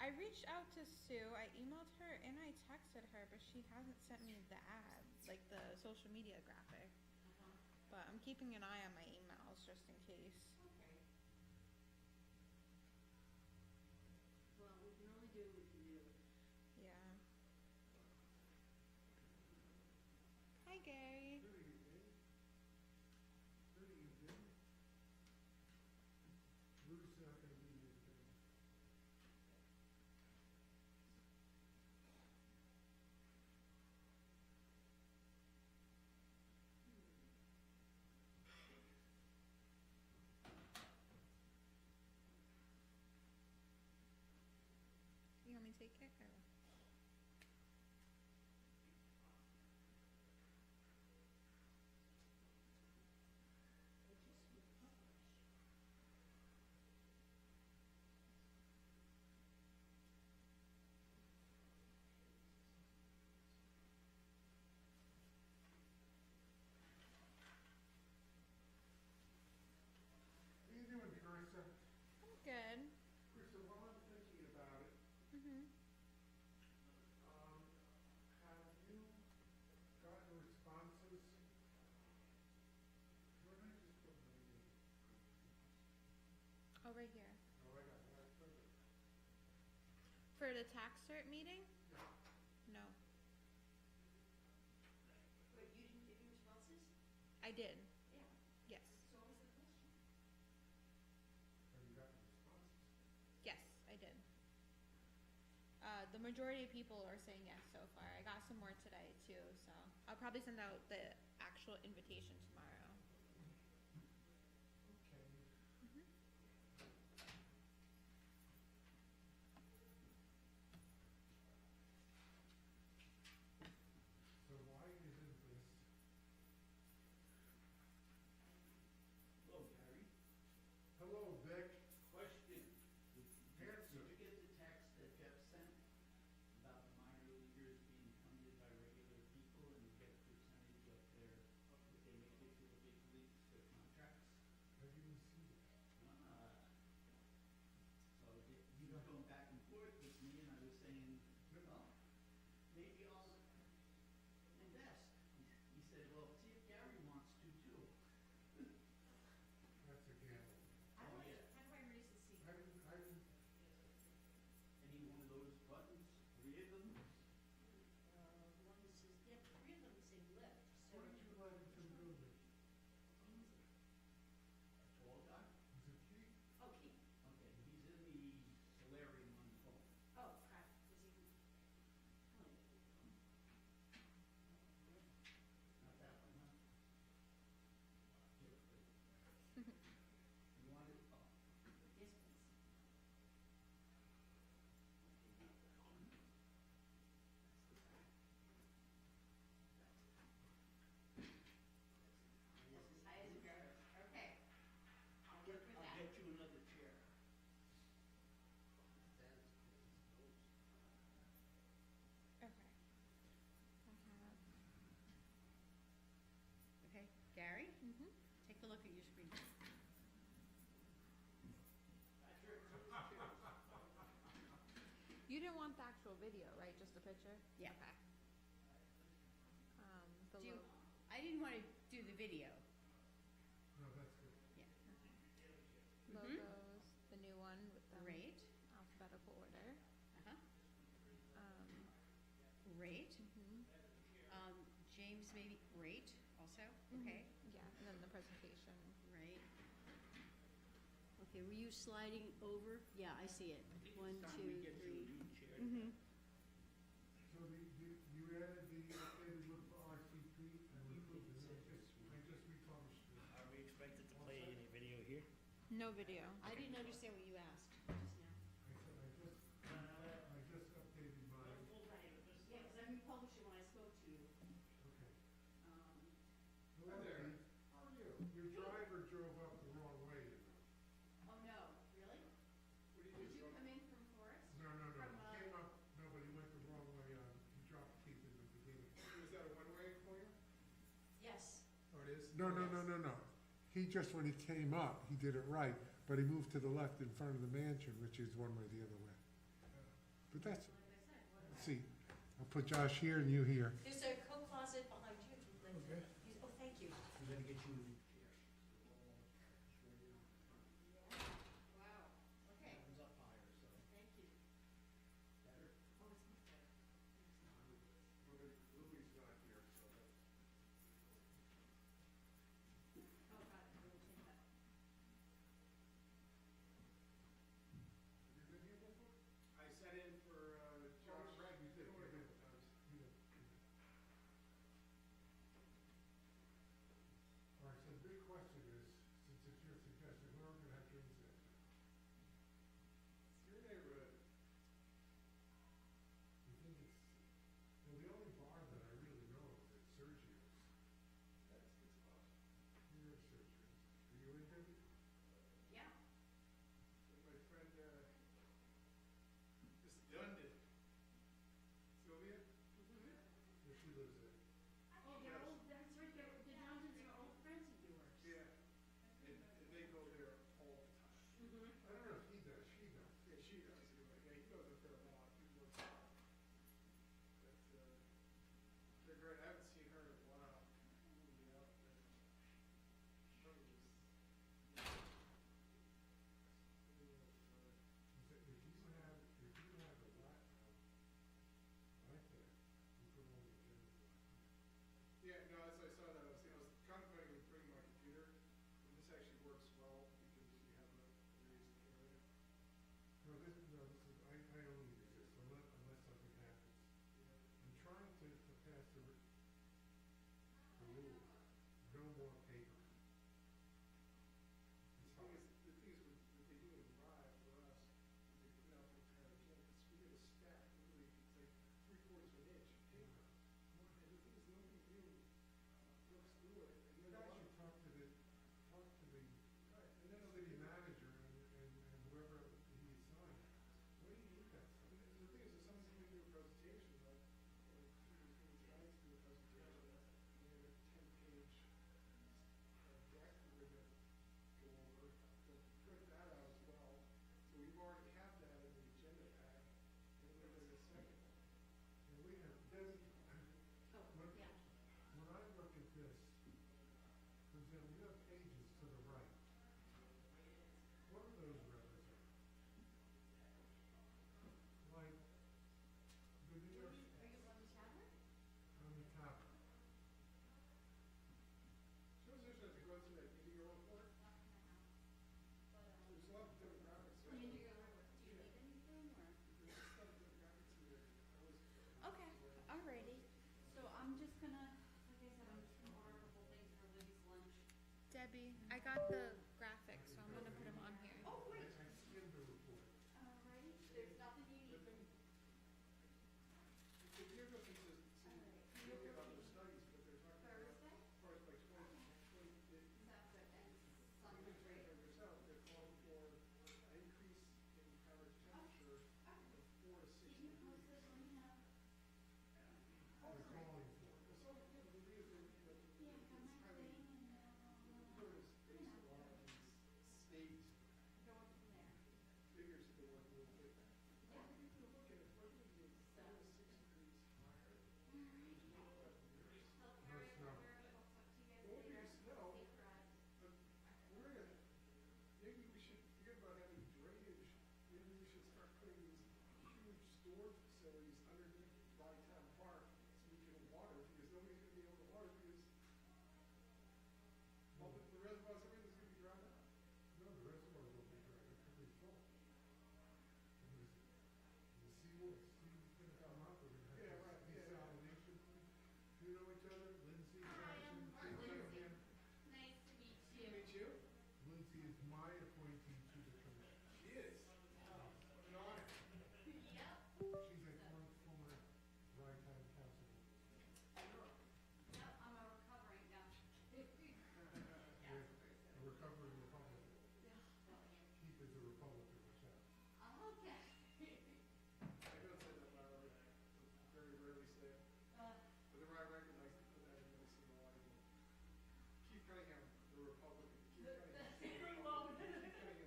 I reached out to Sue, I emailed her and I texted her, but she hasn't sent me the ad, like the social media graphic. But I'm keeping an eye on my emails just in case. Okay. Well, we can only do what we can do. Yeah. Hi, Gary. Good evening. Good evening. Ruth's not gonna be here today. You want me to take it? Or? How you doing, Carissa? I'm good. Carissa, while I'm thinking about it, Mhm. have you gotten responses? Where did I just put my name? Oh, right here. Oh, I got that, perfect. For the tax cert meeting? Yeah. No. Wait, you didn't give me responses? I did. Yeah. Yes. So what was the question? Have you gotten responses? Yes, I did. The majority of people are saying yes so far. I got some more today too, so I'll probably send out the actual invitation tomorrow. Okay. Mhm. So why isn't this? Hello, Gary. Hello, Vic. Question. Answer. Did you get the text that Jeff sent about the minor leaguers being funded by regular people and get a percentage of their, if they make it to the big leagues, their contracts? I didn't see that. So he was going back and forth with me and I was saying, well, maybe I'll invest. He said, well, see if Gary wants to too. That's a gamble. How do Oh, I, yeah. how do I raise the seat? I didn't, Any one of those buttons, 3 of them? The one that says, yeah, 3 of them say lift, so. why did you let him come do this? Tall guy? Is it cheap? Oh, Keith. Okay, he's in the solarium on the phone. Oh, crap, is he? Oh. Not that one, huh? You want it? Oh. Yes, please. This is high as it goes. Okay. I'll work with I'll that. get you another chair. Okay. I have. Okay, Gary, Mhm. take a look at your screen. You didn't want the actual video, right? Just a picture? Yeah. Okay. The Do you, lo- I didn't want to do the video. No, that's good. Yeah. logos, the new one with the Great. alphabetical order. Uh-huh. Great. Mhm. James maybe, great also, Mhm. okay, Yeah, and then the presentation. right. Okay, were you sliding over? Yeah, I see it. I think 1, it's time we 2, get you a 3. new chair. Mm-hmm. So you added the updated look for RCP and improved it. I just republished it. Are we expected to play any video here? No video. I didn't understand what you asked just now. I said, I just updated mine. Yeah, because I republished it when I spoke to you. Okay. Um, Hello, there. Keith. How are you? Your driver drove up the wrong way, you know. oh, no, really? What do Did you come in from Forest? No, no, no. From, He came up, no, but he went the wrong way. He dropped Keith in the beginning. Was that a one-way for you? Yes. Oh, it is? No, no, no, no, no. He just, when he came up, he did it right, but he moved to the left in front of the mansion, which is one way the other way. But that's, let's see, I'll put Josh here and you here. There's a coat closet behind you. Okay. Oh, thank you. We gotta get you. Wow, okay, Comes up higher, so. thank you. Better? Oh, it's much better. Louis not here, so that's. Oh, got it, we'll take that. Have you been here before? I sat in for, Josh. Right, you did, Doing you it. did. You did. All right, so the big question is, since it's your suggestion, where are we gonna have drinks at? It's your neighborhood. You think it's, well, the only bar that I really know is at Sergio's. That's a good spot. Here at Sergio's. Are you in, Debbie? Yeah. And my friend, Miss Dundon. Sylvia? Where she lives at? Oh, they're old, that's right, the Johnsons are old friends of yours. Yeah. And they go there all the time. Mm-hmm. I don't know if he does, she does. Yeah, she does. Yeah, he goes up there a lot. He works a lot. But, they're great. I haven't seen her in a while. We'll be out there. Probably was- He said, if you have a laptop like that, you put it on the agenda for it. Yeah, no, as I saw that, I was contemplating with bringing my computer, and this actually works well because you have a raised area. No, this is, I only use this unless something happens. I'm trying to pass the rule, no more paper. It's hard. The thing is, what they do in Rye for us, is they put out the entire agenda, because we get a stack, literally, it's like 3/4 of an inch of paper. And the thing is, nobody really looks through it, and You then a guys lot of. should talk to the Right, and then city manager and whoever he assigns. What do you need that stuff? And the thing is, if someone's gonna do a presentation, like tonight's do a presentation, and they have a 10-page deck that we're gonna go over, they'll print that out as well. So we've already have that in the agenda pack, and then there's a second one. And we have, Debbie, Oh, when, yeah. when I look at this, for example, you have pages to the right. What do those represent? Like, the New York, Are you on the tablet? on the top, Shows us as it goes through that Indigo report. There's a lot of demographics there. Do you need anything, or? There's just a lot of demographics in there. I was. Okay, alrighty. So I'm just gonna, like I said, I'm just gonna order a couple things for Libby's lunch. Debbie, I got the graphics, so I'm gonna put them on here. Oh, I great. skimmed the report. Alrighty, there's nothing you need from, The geography says, look at other studies, but there's not. Thursday? As far as by 20, they, sounds good, and we Sunday, can right? figure this out, they're calling for an increase in average temperature of 4 to 6 Keep me degrees. posted, let me know. They're calling for it. Well, some, you know, the thing is that, Yeah, I got my it's kind of, thing and then the I'll, report is based a lot on these state go from there. figures that they're working with. But Yeah. if you look at it, we're going to be 4 to 6 degrees higher in the next couple of years. Tell No Carrie snow. over, I'll talk to you guys There won't be later. snow. Safe ride. But we're gonna, maybe we should forget about having drainage, maybe we should start putting these huge storage facilities underneath Bytown Park so we can water, because nobody's gonna be able to water because all the reservoirs, everything's gonna be drowned out. No, the reservoir will be dry, it could be full. And the seawall, sea's gonna come up, we're gonna Yeah, have right, this yeah. desalination. Do you know each other? Lindsay, Hi, Jackson, I'm please come Lindsay. here. Nice to meet Nice you. to meet you. Lindsay is my appointee to the commission. She is. What an honor. Yep. She's a former Ragtime councilman. Yep, I'm a recovering now. A recovering Republican. Yeah. Keith is a Republican herself. Okay. I don't say that loud, very rarely say it, but I recognize that I haven't seen a lot of them. Keith Cunningham, the Republican, Keith Cunningham. Very well. Keith Cunningham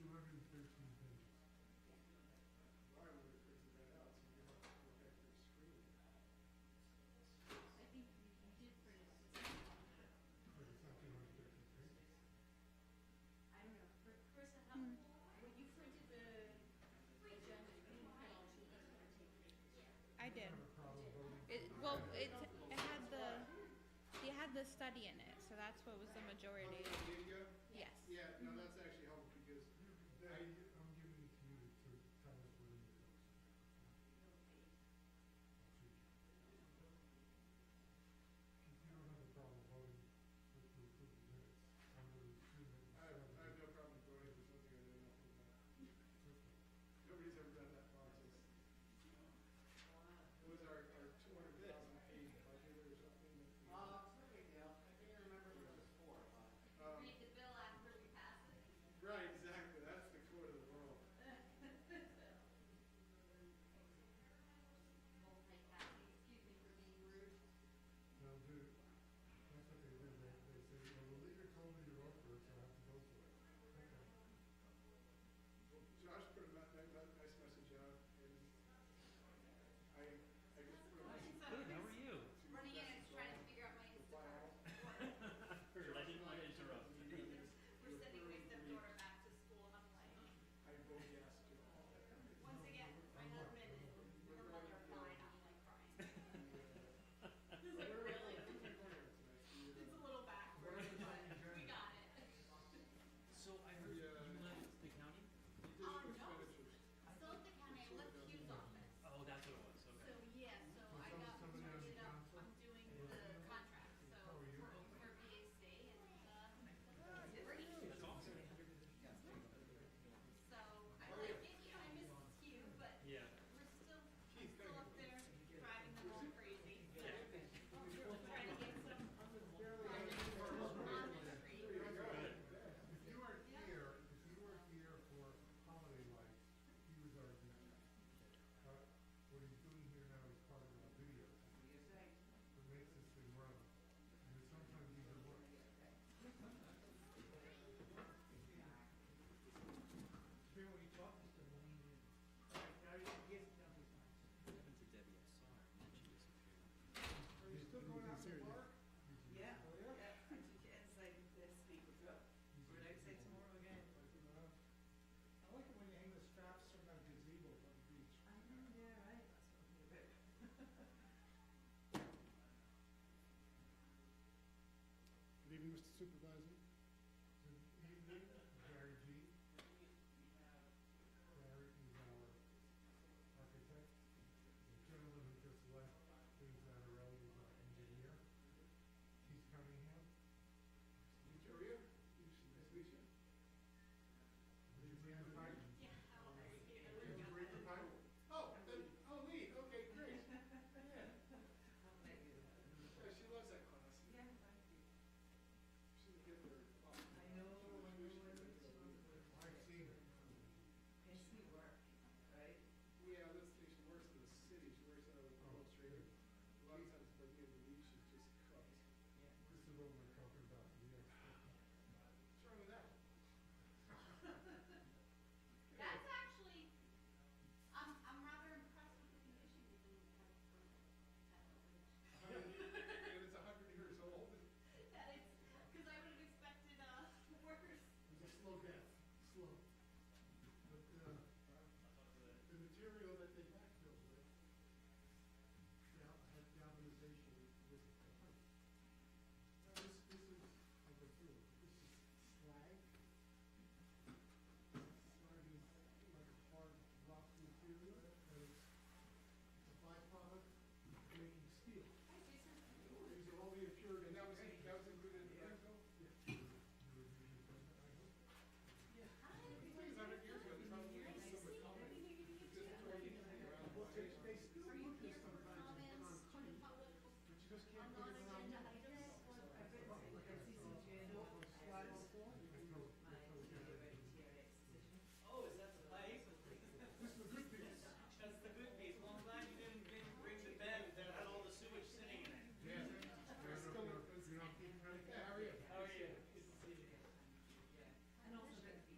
213 pages. Why would it print that out, so you have to look at your screen? I think you did print it. But it's not 213 pages. I don't know, Chris, how, when you printed the agenda, you didn't print all 213 pages. I did. I have a problem voting. Well, it had the study in it, so that's what was the majority. Video? Yes. Yeah, no, that's actually helpful because Debbie, I'm giving it to you to tell us what it is. If you don't have a problem voting to approve the minutes, I'm going to assume that you I have have no problem voting for something I didn't know about. Nobody's ever done that process. It was our 200,000 page budget or something. It's no big deal. I can't remember if it was 4 or 5. Read the bill after we pass it. Right, exactly, that's the core of the world. Multitasking, excuse me for being rude. They'll do, that's what they do, they say, well, the leader told me to vote for it, so I have to go for it. Okay. Josh put a nice message out, and I just put a message. Good, how are you? Running in and trying to figure out my Instacart. Heard, I didn't want to interrupt. We're sending my stepdaughter back to school and I'm like, I vote yes to all. once again, my husband and her mother are fine, I'm like crying. It's like, really? It's a little backwards, but we got it. So I heard you left the county? No, still at the county, I left Hugh's office. Oh, that's what it was, So, okay. yeah, so I got started up, I'm doing the contract, so for VAC and, it's great. That's awesome. So, I like it, you know, I miss Hugh, but Yeah. we're still, I'm still up there driving them all crazy. Trying to get some on the street. If you weren't here for holiday lights, he was our DJ. But what he's doing here now is part of our video. It makes this thing run, and it's sometimes even worse. Here, when you talk to someone, now you can get something. What happened to Debbie? I saw her and then she disappeared. Are you still going out to the park? Yeah, Oh, yeah? yeah, I took it inside this week, or outside tomorrow again. I like it when you hang the straps from that gazebo on the beach. I know, yeah, right, that's what I'm about. Good evening, Mr. Supervisor. Good evening, Gary G. Gary is our architect. The gentleman who just left, Dave Zanarelli, is our engineer. He's coming here. Victoria? Nice to meet you. Would you bring the pipe? Can you bring the pipe? Oh, neat, okay, great. Yeah. Yeah, she loves that class. Yeah, thank you. She's a good bird. I know, I've seen it. and she work, right? Yeah, let's see, she works in the city, she works out of the Oh, administrative. good. A lot of times by the end of the week, she's just cooked. This is what we're talking about, the expert. What's wrong with that? That's actually, I'm rather impressed with the condition you can have for that And it's 100 years old. That is, cause I would have expected, worse. It's a slow death, slow. But, the material that they backfilled with, had galvanization with pipe. Now, this is, I'll go through it, this is slag. Slag is like a hard rock material, and it's a byproduct of making steel. These are all the impurities. And that was included in the backfill? Yeah. Yeah. These things 100 years ago, they probably used some of the common, just throwing anything around. Well, they still look this sometimes and put on tape, but you just can't put it around. Oh, is that the pipe? This is the good piece. That's the good piece, well, I'm glad you didn't bring the bed that had all the sewage sitting in it. Yeah. You don't keep credit. Yeah, how are you? How are you? Good to see you. And also the beach.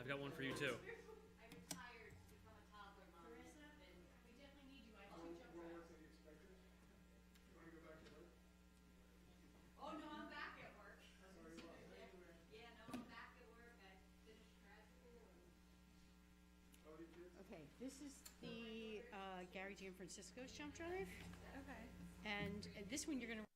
I've got one for you too. I retired to become a toddler mom. Marissa? And we definitely need you. I have More 2 jump work routes. than you expected? You wanna go back to work? Oh, no, I'm back at work. Sorry, well, Yeah, no, I'm back at work. I finished grad school and. how do you kids? Okay, this is the Gary Gianfrancisco's jump drive, Okay. and this one you're gonna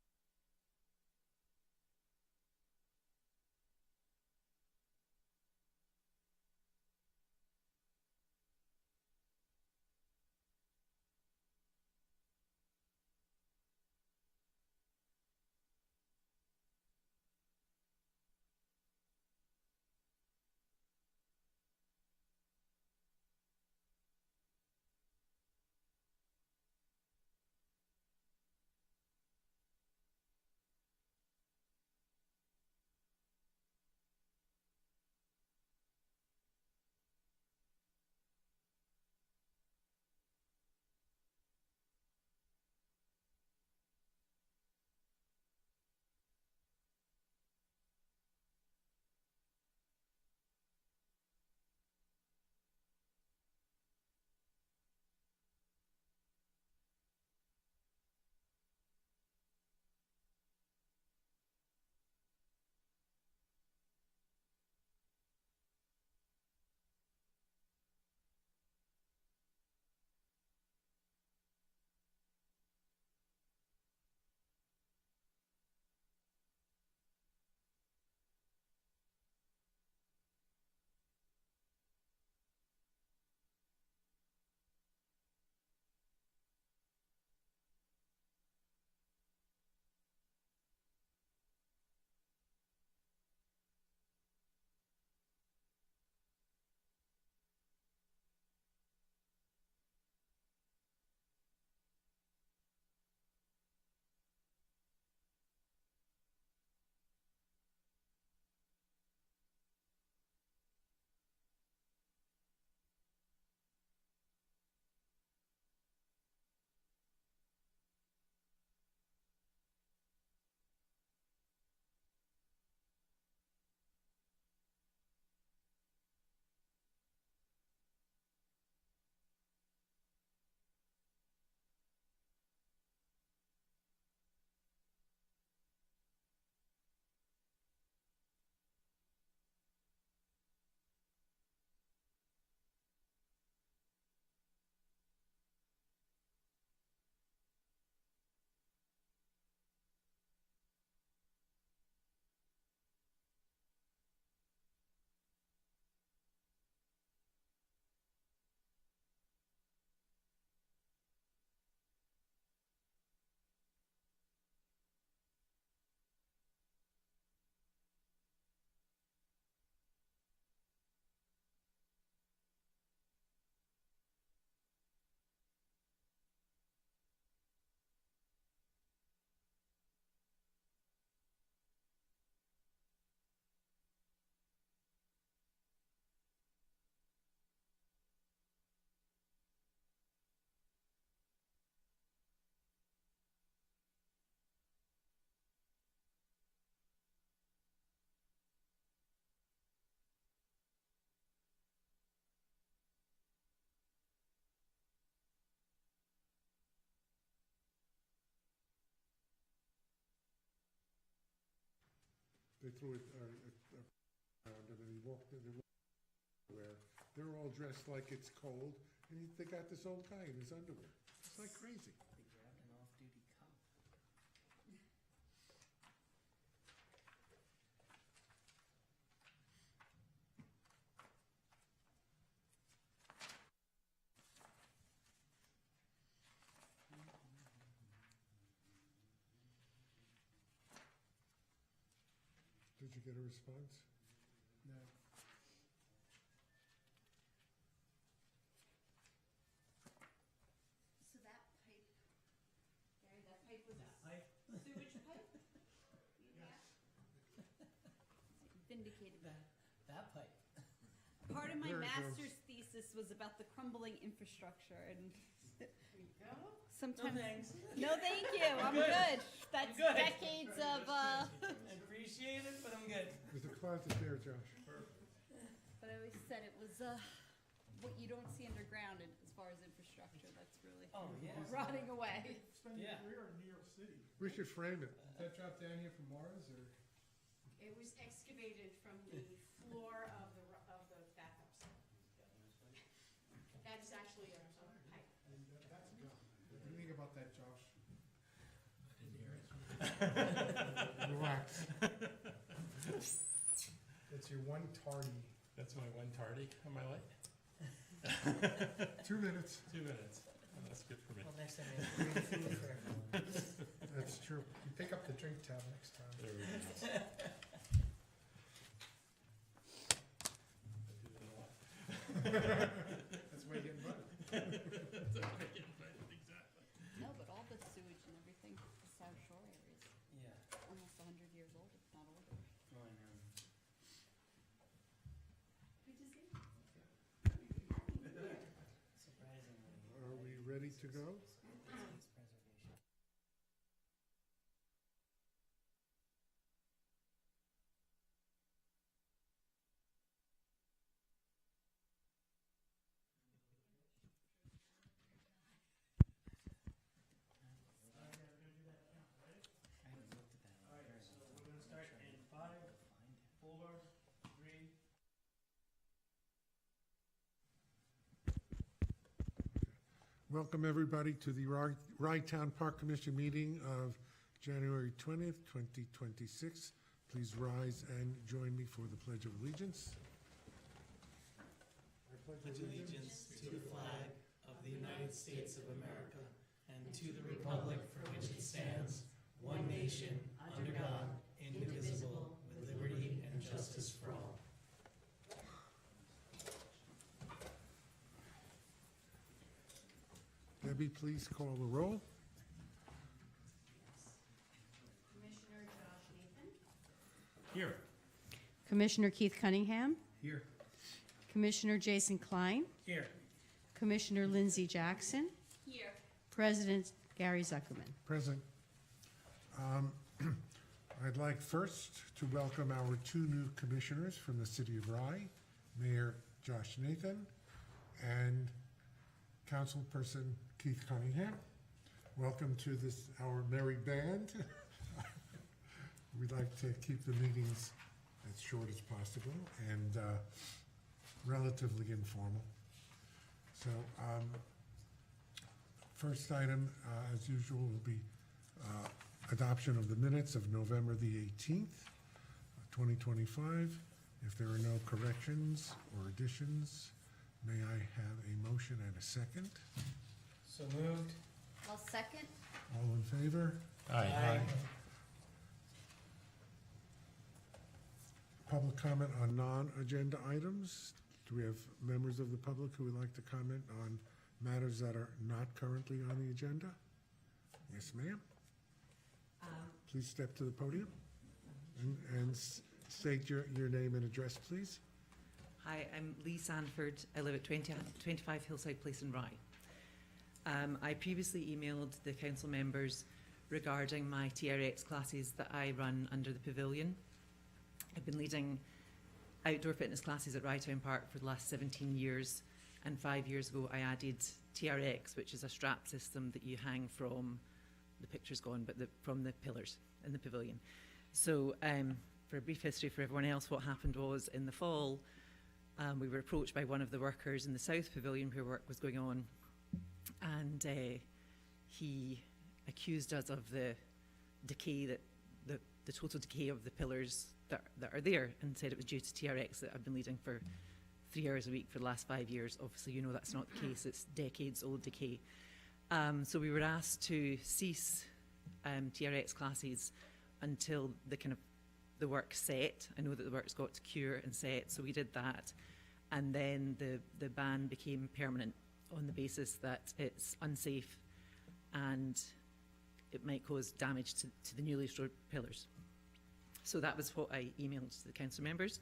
They threw it around him and he walked in where they're all dressed like it's cold and they got this old guy in his underwear. It's like crazy. They grabbed an off-duty cop. Did you get a response? No. So that pipe, Gary, that pipe was a Pipe? sewage pipe? Vindicated. That pipe. Part of my There it goes. master's thesis was about the crumbling infrastructure and There you go. sometimes. No thanks. No, thank you, I'm good. good. That's good. decades of, I appreciate it, but I'm good. There's a closet there, Josh. but it always said it was, what you don't see underground as far as infrastructure, that's really Oh, yeah. rotting away. Spend your Yeah. career in New York City. We should frame it. Did that drop down here from Mars, or? It was excavated from the floor of the backup cell. That is actually a pipe. That's gone. What do you think about that, Josh? Relax. It's your one tardy. That's my one tardy on my light. 2 minutes. 2 minutes. Oh, that's good for me. Well, next time we have free food for everyone. That's true. You pick up the drink tab next time. There we go. I do that a lot. That's why you get invited. That's how I get invited, exactly. No, but all the sewage and everything, the South Shore area is Yeah. almost 100 years old, if not older. Oh, I know. Good to see. Surprisingly. Are we ready to go? Disease preservation. I haven't looked at that. All right, so we're gonna start in 5, 4, 3. Welcome, everybody, to the Rye-Town Park Commission meeting of January 20th, 2026. Please rise and join me for the Pledge of Allegiance. I pledge Allegiance to the flag of the United States of America and to the republic for which it stands, one nation, under God, indivisible, with liberty and justice for all. Debbie, please call the roll. Commissioner Josh Nathan. Here. Commissioner Keith Cunningham. Here. Commissioner Jason Klein. Here. Commissioner Lindsay Jackson. Here. President Gary Zuckerman. Present. I'd like first to welcome our 2 new commissioners from the city of Rye, Mayor Josh Nathan and Councilperson Keith Cunningham. Welcome to our merry band. We'd like to keep the meetings as short as possible and relatively informal. So, first item, as usual, will be adoption of the minutes of November the 18th, 2025. If there are no corrections or additions, may I have a motion and a second? So moved. I'll second. All in favor? Aye. Public comment on non-agenda items. Do we have members of the public who would like to comment on matters that are not currently on the agenda? Yes, ma'am. Please step to the podium and state your name and address, please. Hi, I'm Lee Sanford. I live at 25 Hillside Place in Rye. I previously emailed the council members regarding my TRX classes that I run under the pavilion. I've been leading outdoor fitness classes at Rye-Town Park for the last 17 years, and 5 years ago I added TRX, which is a strap system that you hang from, the picture's gone, but from the pillars in the pavilion. So for a brief history for everyone else, what happened was in the fall, we were approached by one of the workers in the South Pavilion where work was going on, and he accused us of the decay, the total decay of the pillars that are there, and said it was due to TRX that I've been leading for 3 hours a week for the last 5 years. Obviously, you know that's not the case. It's decades old decay. So we were asked to cease TRX classes until the work set. I know that the work's got to cure and set, so we did that. And then the ban became permanent on the basis that it's unsafe and it might cause damage to the newly restored pillars. So that was what I emailed to the council members.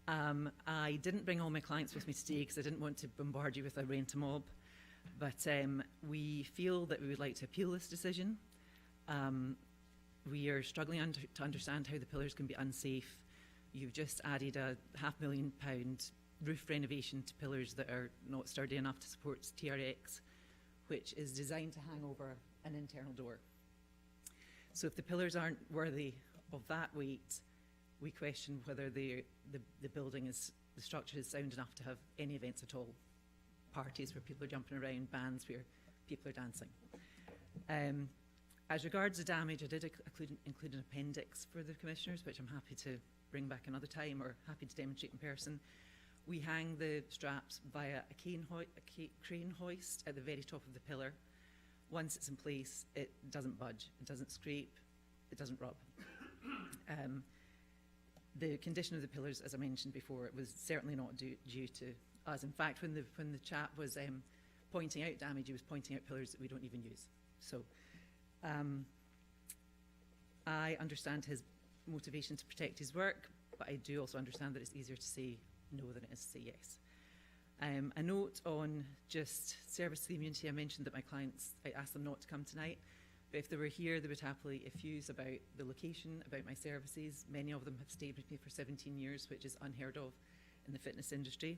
I didn't bring all my clients with me today because I didn't want to bombard you with a rent-a-mob, but we feel that we would like to appeal this decision. We are struggling to understand how the pillars can be unsafe. You've just added a £500,000 roof renovation to pillars that are not sturdy enough to support TRX, which is designed to hang over an internal door. So if the pillars aren't worthy of that weight, we question whether the building is, the structure is sound enough to have any events at all. Parties where people are jumping around, bands where people are dancing. As regards the damage, I did include an appendix for the commissioners, which I'm happy to bring back another time or happy to demonstrate in person. We hang the straps via a crane hoist at the very top of the pillar. Once it's in place, it doesn't budge, it doesn't scrape, it doesn't rub. The condition of the pillars, as I mentioned before, it was certainly not due to us. In fact, when the chap was pointing out damage, he was pointing out pillars that we don't even use. So I understand his motivation to protect his work, but I do also understand that it's easier to say no than it is to say yes. A note on just service to the community. I mentioned that my clients, I asked them not to come tonight, but if they were here, they would happily effuse about the location, about my services. Many of them have stayed with me for 17 years, which is unheard of in the fitness industry.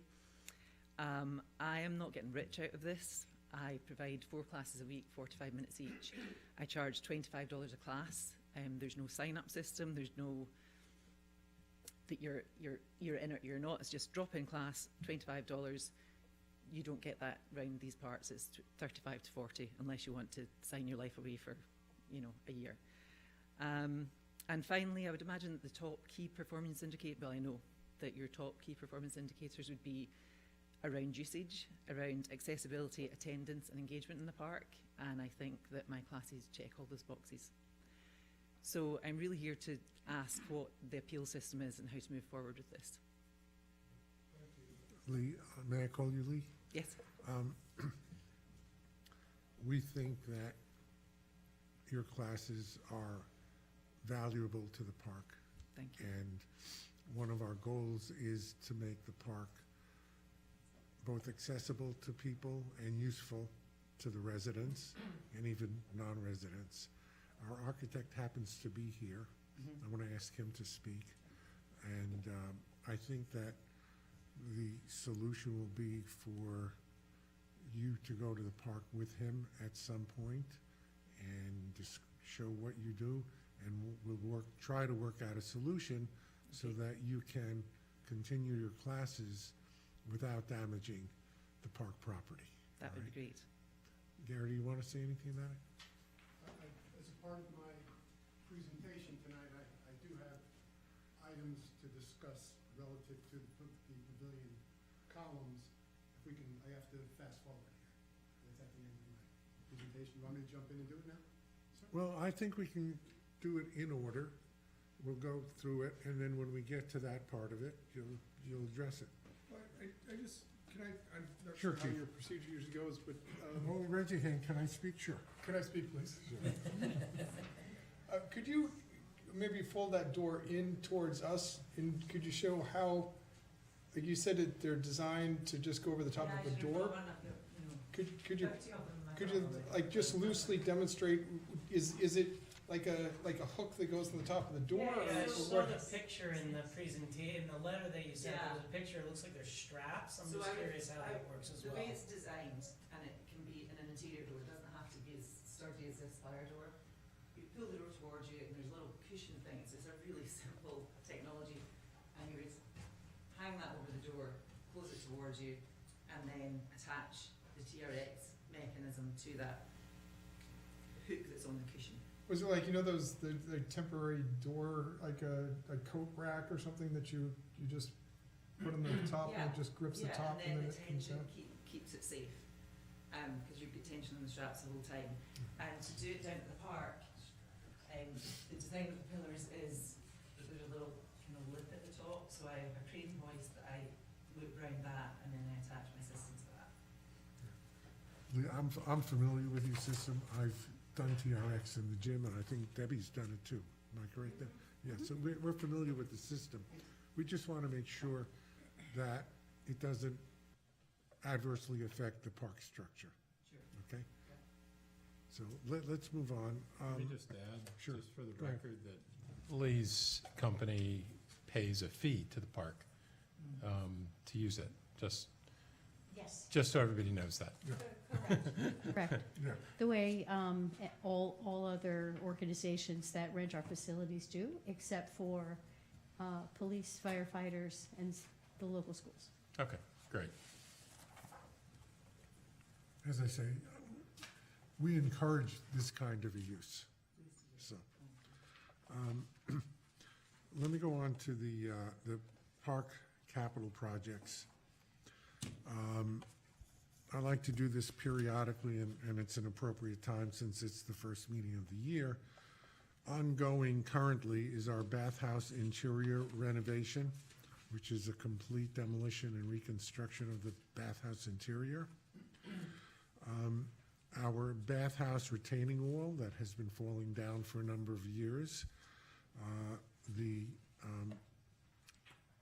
I am not getting rich out of this. I provide 4 classes a week, 45 minutes each. I charge $25 a class. There's no sign-up system. There's no that you're in or you're not. It's just drop-in class, $25. You don't get that round these parts. It's 35 to 40 unless you want to sign your life away for, a year. And finally, I would imagine that the top key performance indicator, well, I know that your top key performance indicators would be around usage, around accessibility, attendance and engagement in the park. And I think that my classes check all those boxes. So I'm really here to ask what the appeal system is and how to move forward with this. Lee, may I call you Lee? Yes. We think that your classes are valuable to the park. Thank you. And one of our goals is to make the park both accessible to people and useful to the residents and even non-residents. Our architect happens to be here. I want to ask him to speak. And I think that the solution will be for you to go to the park with him at some point and just show what you do, and we'll try to work out a solution so that you can continue your classes without damaging the park property. That would be great. Gary, do you want to say anything about it? As a part of my presentation tonight, I do have items to discuss relative to the pavilion columns. If we can, I have to fast forward here. That's at the end of my presentation. You want me to jump in and do it now? Well, I think we can do it in order. We'll go through it, and then when we get to that part of it, you'll address it. Well, I'm not Sure, sure how Keith. your procedure usually goes, but Well, raise your hand. Can I speak? Sure. can I speak, please? Could you maybe fold that door in towards us, and could you show how, like you said, that they're designed to just go over the top of the door? Could you like just loosely demonstrate? Is it like a hook that goes on the top of the door? Yeah, I or saw what? the picture in the presentation, the letter that you sent, Yeah. there's a picture, it looks like there's straps, I'm So just I would- curious how that works as The well. way it's designed, and it can be in an interior door, it doesn't have to be as sturdy as this fire door. You pull the door towards you, and there's little cushion things. It's a really simple technology, and you would hang that over the door, close it towards you, and then attach the TRX mechanism to that hook that's on the cushion. Was it like, those, the temporary door, like a coat rack or something that you just put on the top and it just grips the top and then the it comes tension down? keeps it safe, because you've got tension on the straps the whole time. And to do it down at the park, the design of the pillars is that there's a little lip at the top, so I have a crane hoist that I loop around that, and then I attach my system to that. Lee, I'm familiar with your system. I've done TRX in the gym, and I think Debbie's done it too. Am I correct there? Yeah, so we're familiar with the system. We just want to make sure that it doesn't adversely affect the park structure. Sure. Okay? So let's move on. Let me just add, sure. just for the Go ahead. record, that Lee's company pays a fee to the park to use it, just Yes. so everybody knows that. Correct. Yeah. The way all other organizations that rent our facilities do, except for police, firefighters, and the local schools. Okay, great. As I say, we encourage this kind of a use. So, let me go on to the park capital projects. I like to do this periodically, and it's an appropriate time since it's the first meeting of the year. Ongoing currently is our bathhouse interior renovation, which is a complete demolition and reconstruction of the bathhouse interior. Our bathhouse retaining wall that has been falling down for a number of years. The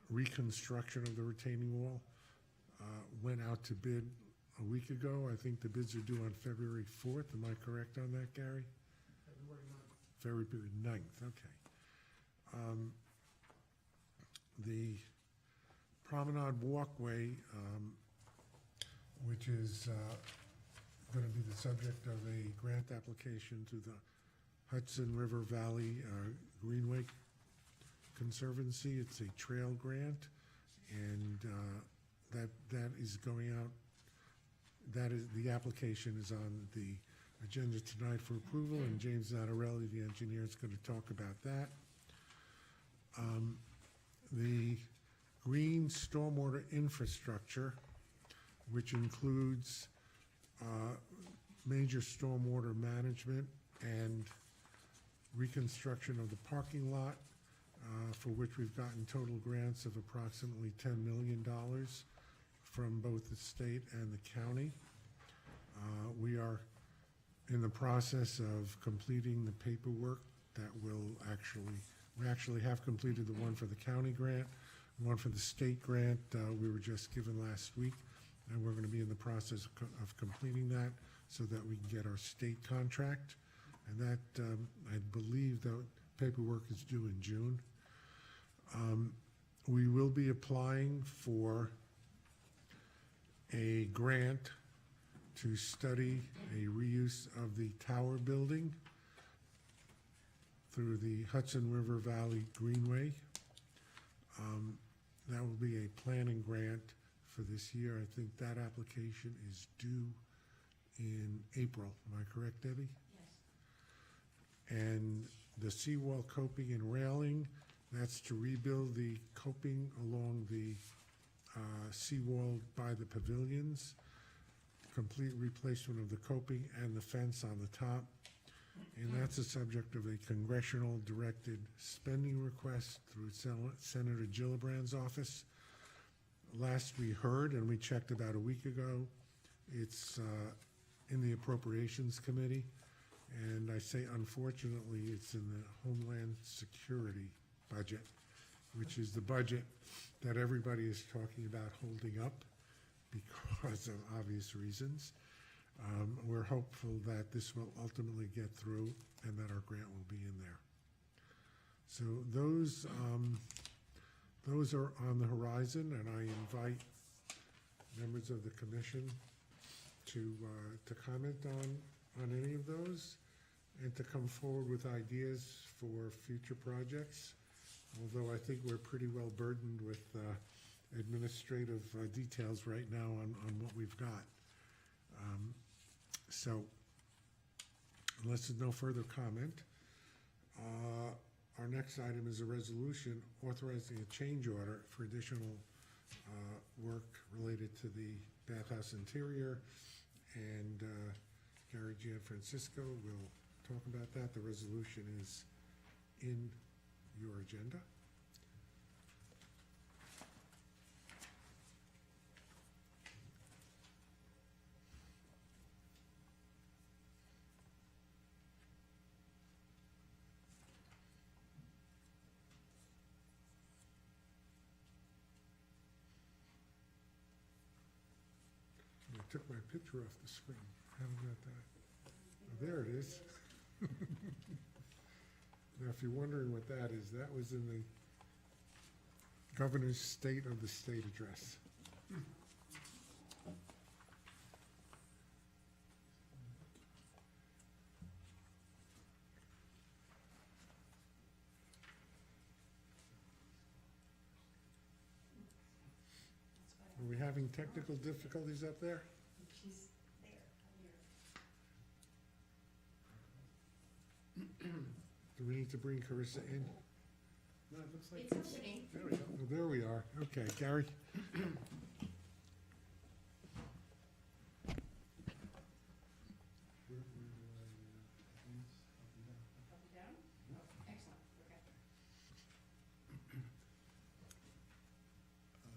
reconstruction of the retaining wall went out to bid a week ago. I think the bids are due on February 4th. Am I correct on that, Gary? February 9th, okay. The promenade walkway, which is going to be the subject of a grant application to the Hudson River Valley Greenway Conservancy. It's a trail grant, and that is going out. That is, the application is on the agenda tonight for approval, and James Nattarelli, the engineer, is going to talk about that. The green stormwater infrastructure, which includes major stormwater management and reconstruction of the parking lot, for which we've gotten total grants of approximately $10 million from both the state and the county. We are in the process of completing the paperwork that will we actually have completed the one for the county grant, one for the state grant we were just given last week, and we're going to be in the process of completing that so that we can get our state contract. And that, I believe the paperwork is due in June. We will be applying for a grant to study a reuse of the tower building through the Hudson River Valley Greenway. That will be a planning grant for this year. I think that application is due in April. Am I correct, Debbie? Yes. And the seawall coping and railing, that's to rebuild the coping along the seawall by the pavilions, complete replacement of the coping and the fence on the top. And that's the subject of a congressional directed spending request through Senator Gillibrand's office. Last we heard, and we checked about a week ago, it's in the Appropriations Committee. And I say unfortunately, it's in the Homeland Security budget, which is the budget that everybody is talking about holding up because of obvious reasons. We're hopeful that this will ultimately get through and that our grant will be in there. So those are on the horizon, and I invite members of the commission to comment on any of those and to come forward with ideas for future projects. Although I think we're pretty well burdened with administrative details right now on what we've got. So unless there's no further comment, our next item is a resolution authorizing a change order for additional work related to the bathhouse interior, and Gary Gianfrancisco will talk about that. The resolution is in your agenda. I took my picture off the screen. Haven't got that. Oh, there it is. Now, if you're wondering what that is, that was in the Governor's State of the State Address. Are we having technical difficulties up there? She's there. Do we need to bring Carissa in? No, it looks like It's opening. there we go. Oh, there we are. Okay, Gary? Up and down? Excellent, okay.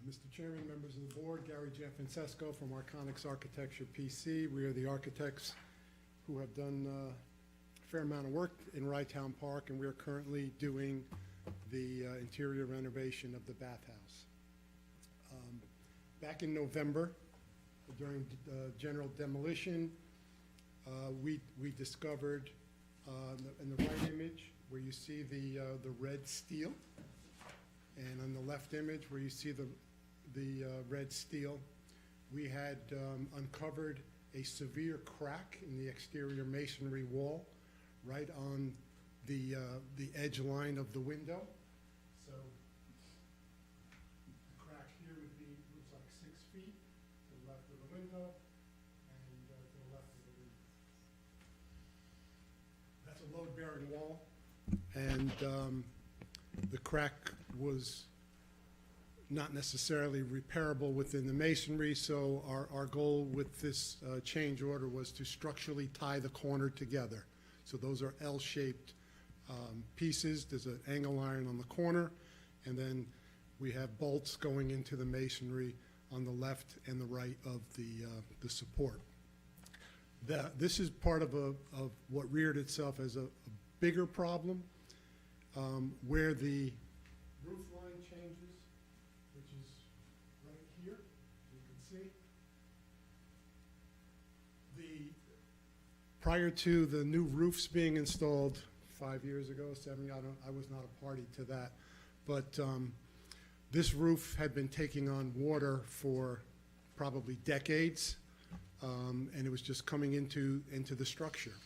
Mr. Chairman, members of the board, Gary Jeff Francesco from Arconics Architecture PC. We are the architects who have done a fair amount of work in Rytown Park, and we are currently doing the interior renovation of the bathhouse. Back in November, during general demolition, we discovered in the right image where you see the red steel, and on the left image where you see the red steel, we had uncovered a severe crack in the exterior masonry wall right on the edge line of the window. So the crack here would be, looks like 6 feet to the left of the window and to the left of the window. That's a load-bearing wall, and the crack was not necessarily repairable within the masonry, so our goal with this change order was to structurally tie the corner together. So those are L-shaped pieces. There's an angle iron on the corner, and then we have bolts going into the masonry on the left and the right of the support. This is part of what reared itself as a bigger problem, where the roof line changes, which is right here, you can see. Prior to the new roofs being installed 5 years ago, 7, I was not a party to that, but this roof had been taking on water for probably decades, and it was just coming into the structure.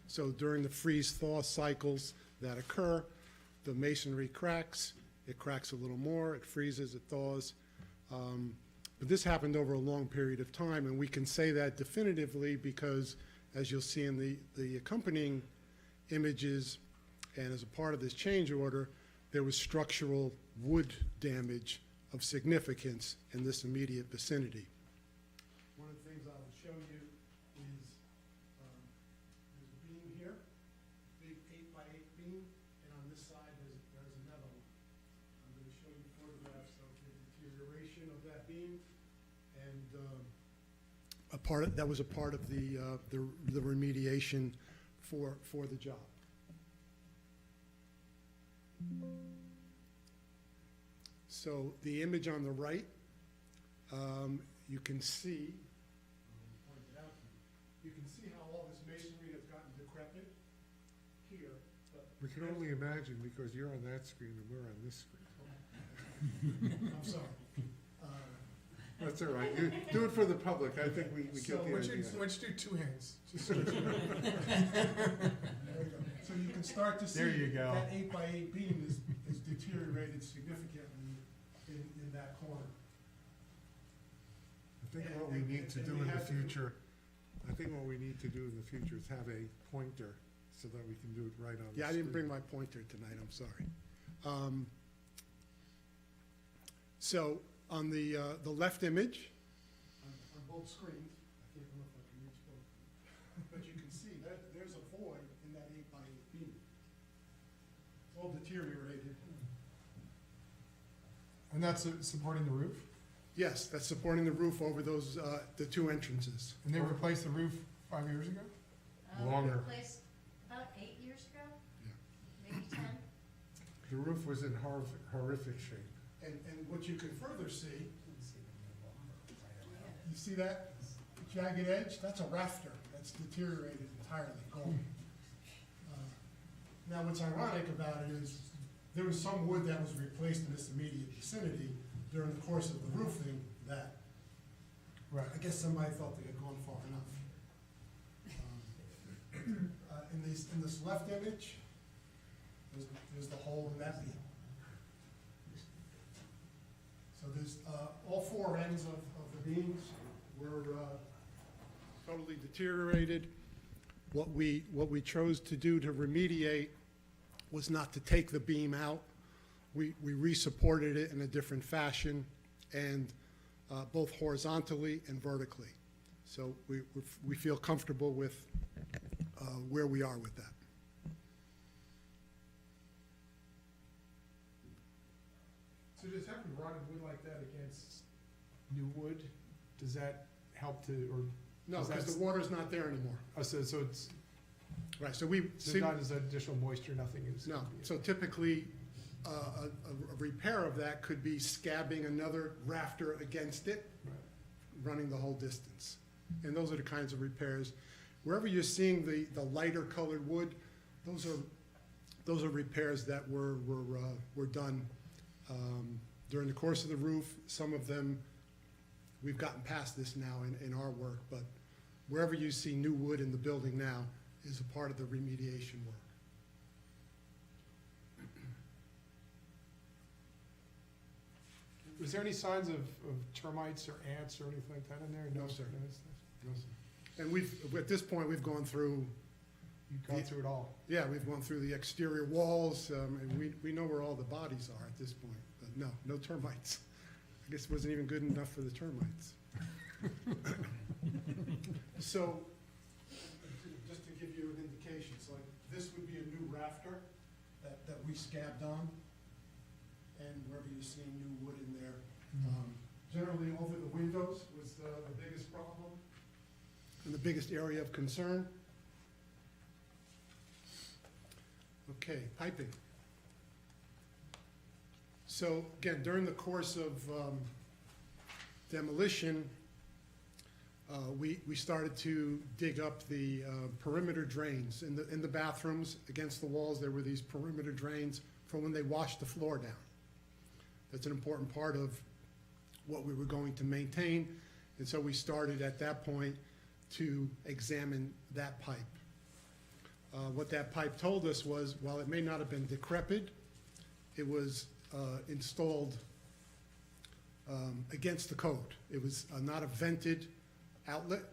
So during the freeze-thaw cycles that occur, the masonry cracks, it cracks a little more, it freezes, it thaws. But this happened over a long period of time, and we can say that definitively because, as you'll see in the accompanying images, and as a part of this change order, there was structural wood damage of significance in this immediate vicinity. One of the things I will show you is there's a beam here, big 8x8 beam, and on this side there's another one. I'm going to show you photographs of the deterioration of that beam, and that was a part of the remediation for the job. So the image on the right, you can see, point it out to you can see how all this masonry has gotten decrepit here. But We can only imagine because you're on that screen and we're on this screen. I'm sorry. That's all right. You do it for the public. I think we So get the idea. why don't you do 2 hands? Just so you know. There we go. So you can start to see There you go. that 8x8 beam is deteriorated significantly in that corner. I think what we need to do in the future, is have a pointer so that we can do it right on the screen. Yeah, I didn't bring my pointer tonight, I'm sorry. So on the left image, on both screens, I can't know if I can reach both, but you can see that there's a void in that 8x8 beam. It's all deteriorated. And that's supporting the roof? Yes, that's supporting the roof over those, the 2 entrances. And they replaced the roof 5 years ago? Longer. Replaced about 8 years ago? Yeah. Maybe 10? The roof was in horrific shape. And what you can further see, you see that jagged edge? That's a rafter. That's deteriorated entirely, gone. Now, what's ironic about it is there was some wood that was replaced in this immediate vicinity during the course of the roofing that Right. I guess somebody felt they had gone far enough. In this left image, there's the hole in that beam. So there's, all four ends of the beams were totally deteriorated. What we chose to do to remediate was not to take the beam out. We re-supported it in a different fashion, and both horizontally and vertically. So we feel comfortable with where we are with that. So just having rotted wood like that against new wood, does that help to, or? No, Is that- because the water's not there anymore. So it's, Right, so we, there's not as additional moisture, nothing is. no, so typically, a repair of that could be scabbing another rafter against it, Right. running the whole distance. And those are the kinds of repairs. Wherever you're seeing the lighter colored wood, those are repairs that were done during the course of the roof. Some of them, we've gotten past this now in our work, but wherever you see new wood in the building now is a part of the remediation work. Was there any signs of termites or ants or anything like that in there? No, sir. it's- No, sir. And at this point, we've gone through, You've gone through it all. yeah, we've gone through the exterior walls, and we know where all the bodies are at this point, but no termites. I guess it wasn't even good enough for the termites. So, just to give you an indication, so this would be a new rafter that we scabbed on, and wherever you're seeing new wood in there. Generally, over the windows was the biggest problem and the biggest area of concern. Okay, piping. So again, during the course of demolition, we started to dig up the perimeter drains. In the bathrooms, against the walls, there were these perimeter drains from when they washed the floor down. That's an important part of what we were going to maintain, and so we started at that point to examine that pipe. What that pipe told us was, while it may not have been decrepit, it was installed against the code. It was not a vented outlet,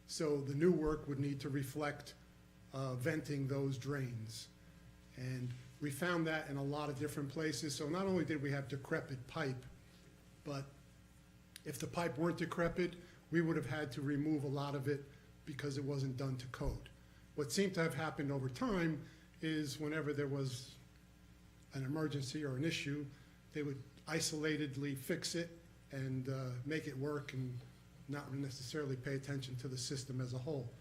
so the new work would need to reflect venting those drains. And we found that in a lot of different places, so not only did we have decrepit pipe, but if the pipe weren't decrepit, we would have had to remove a lot of it because it wasn't done to code. What seemed to have happened over time is whenever there was an emergency or an issue, they would isolatedly fix it and make it work and not necessarily pay attention to the system as a whole.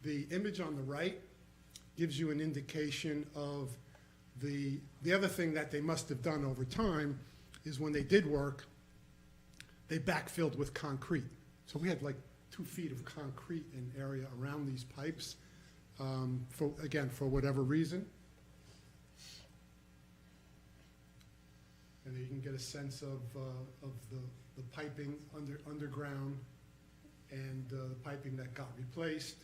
The image on the right gives you an indication of the other thing that they must have done over time is when they did work, they backfilled with concrete. So we had like 2 feet of concrete in area around these pipes, for whatever reason. And you can get a sense of the piping underground and the piping that got replaced.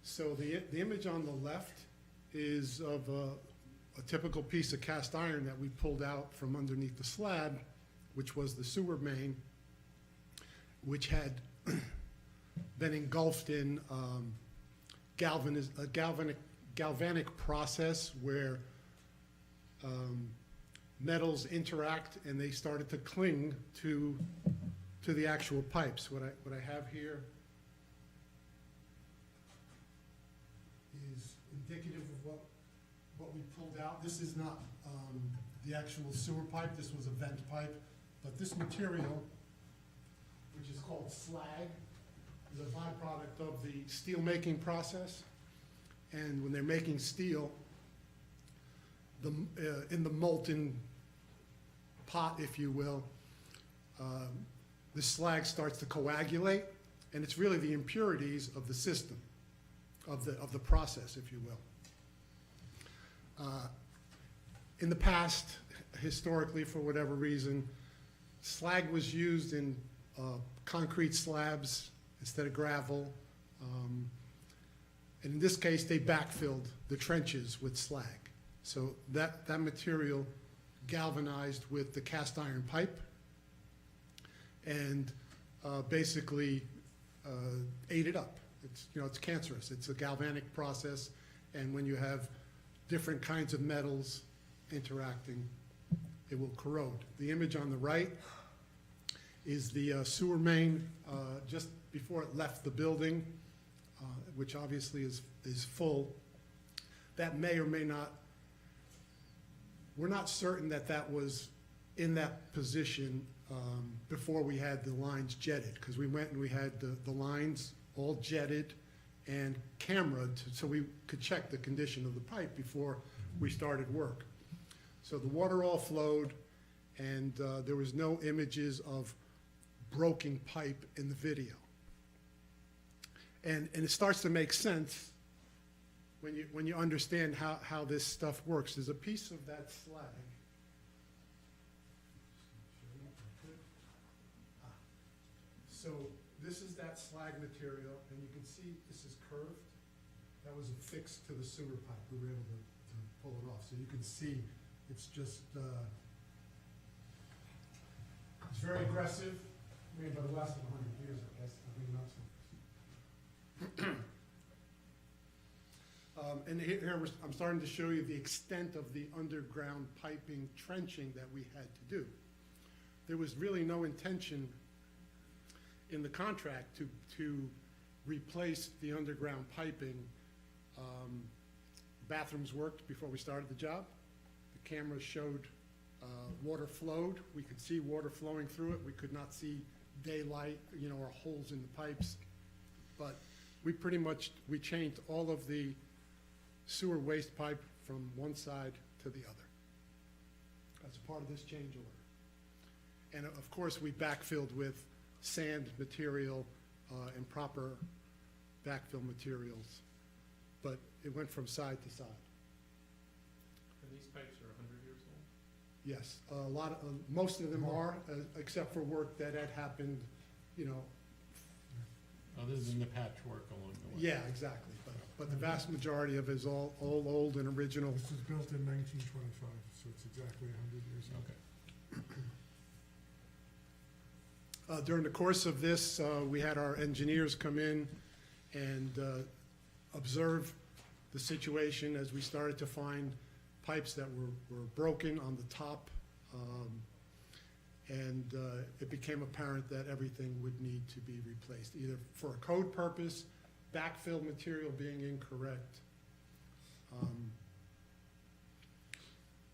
So the image on the left is of a typical piece of cast iron that we pulled out from underneath the slab, which was the sewer main, which had been engulfed in a galvanic process where metals interact and they started to cling to the actual pipes. What I have here is indicative of what we pulled out. This is not the actual sewer pipe, this was a vent pipe, but this material, which is called slag, is a byproduct of the steel making process. And when they're making steel, in the molten pot, if you will, the slag starts to coagulate, and it's really the impurities of the system, of the process, if you will. In the past, historically, for whatever reason, slag was used in concrete slabs instead of gravel. And in this case, they backfilled the trenches with slag. So that material galvanized with the cast iron pipe and basically ate it up. It's cancerous. It's a galvanic process, and when you have different kinds of metals interacting, it will corrode. The image on the right is the sewer main just before it left the building, which obviously is full. That may or may not, we're not certain that that was in that position before we had the lines jetted, because we went and we had the lines all jetted and cameraed so we could check the condition of the pipe before we started work. So the water all flowed, and there was no images of broken pipe in the video. And it starts to make sense when you understand how this stuff works. There's a piece of that slag. So this is that slag material, and you can see this is curved. That was affixed to the sewer pipe. We were able to pull it off. So you can see it's just, it's very aggressive. Made by the last 100 years, I guess. I mean, not so. And here I'm starting to show you the extent of the underground piping trenching that we had to do. There was really no intention in the contract to replace the underground piping. Bathrooms worked before we started the job. The cameras showed water flowed. We could see water flowing through it. We could not see daylight, or holes in the pipes. But we changed all of the sewer waste pipe from one side to the other as a part of this change order. And of course, we backfilled with sand material and proper backfill materials. But it went from side to side. And these pipes are 100 years old? Yes, most of them are, except for work that had happened, Other than the patchwork along the way? Yeah, exactly. But the vast majority of it is all old and original. This was built in 1925, so it's exactly 100 years old. Okay. During the course of this, we had our engineers come in and observe the situation as we started to find pipes that were broken on the top. And it became apparent that everything would need to be replaced, either for a code purpose, backfill material being incorrect,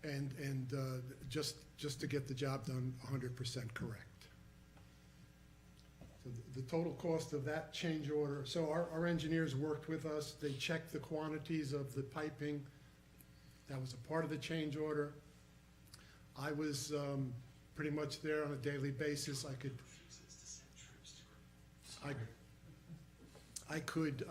and just to get the job done 100% correct. So the total cost of that change order, so our engineers worked with us. They checked the quantities of the piping. That was a part of the change order. I was pretty much there on a daily basis. I could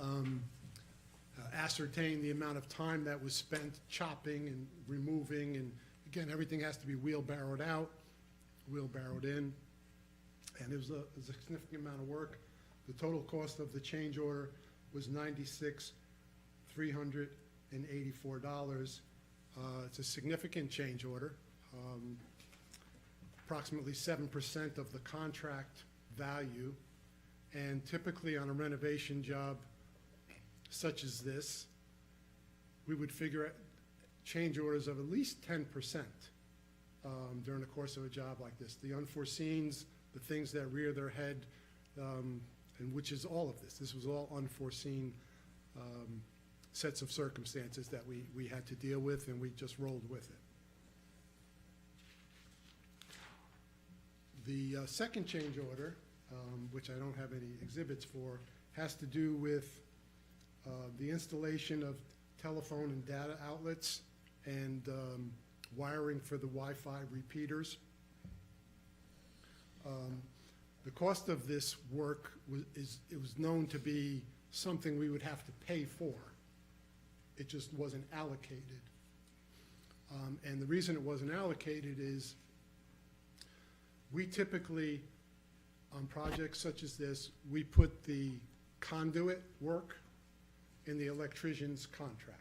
ascertain the amount of time that was spent chopping and removing, and again, everything has to be wheelbarrowed out, wheelbarrowed in, and it was a significant amount of work. The total cost of the change order was $96,384. It's a significant change order. Approximately 7% of the contract value, and typically on a renovation job such as this, we would figure out change orders of at least 10% during the course of a job like this. The unforeseens, the things that rear their head, and which is all of this. This was all unforeseen sets of circumstances that we had to deal with, and we just rolled with it. The second change order, which I don't have any exhibits for, has to do with the installation of telephone and data outlets and wiring for the Wi-Fi repeaters. The cost of this work was known to be something we would have to pay for. It just wasn't allocated. And the reason it wasn't allocated is we typically, on projects such as this, we put the conduit work in the electrician's contract.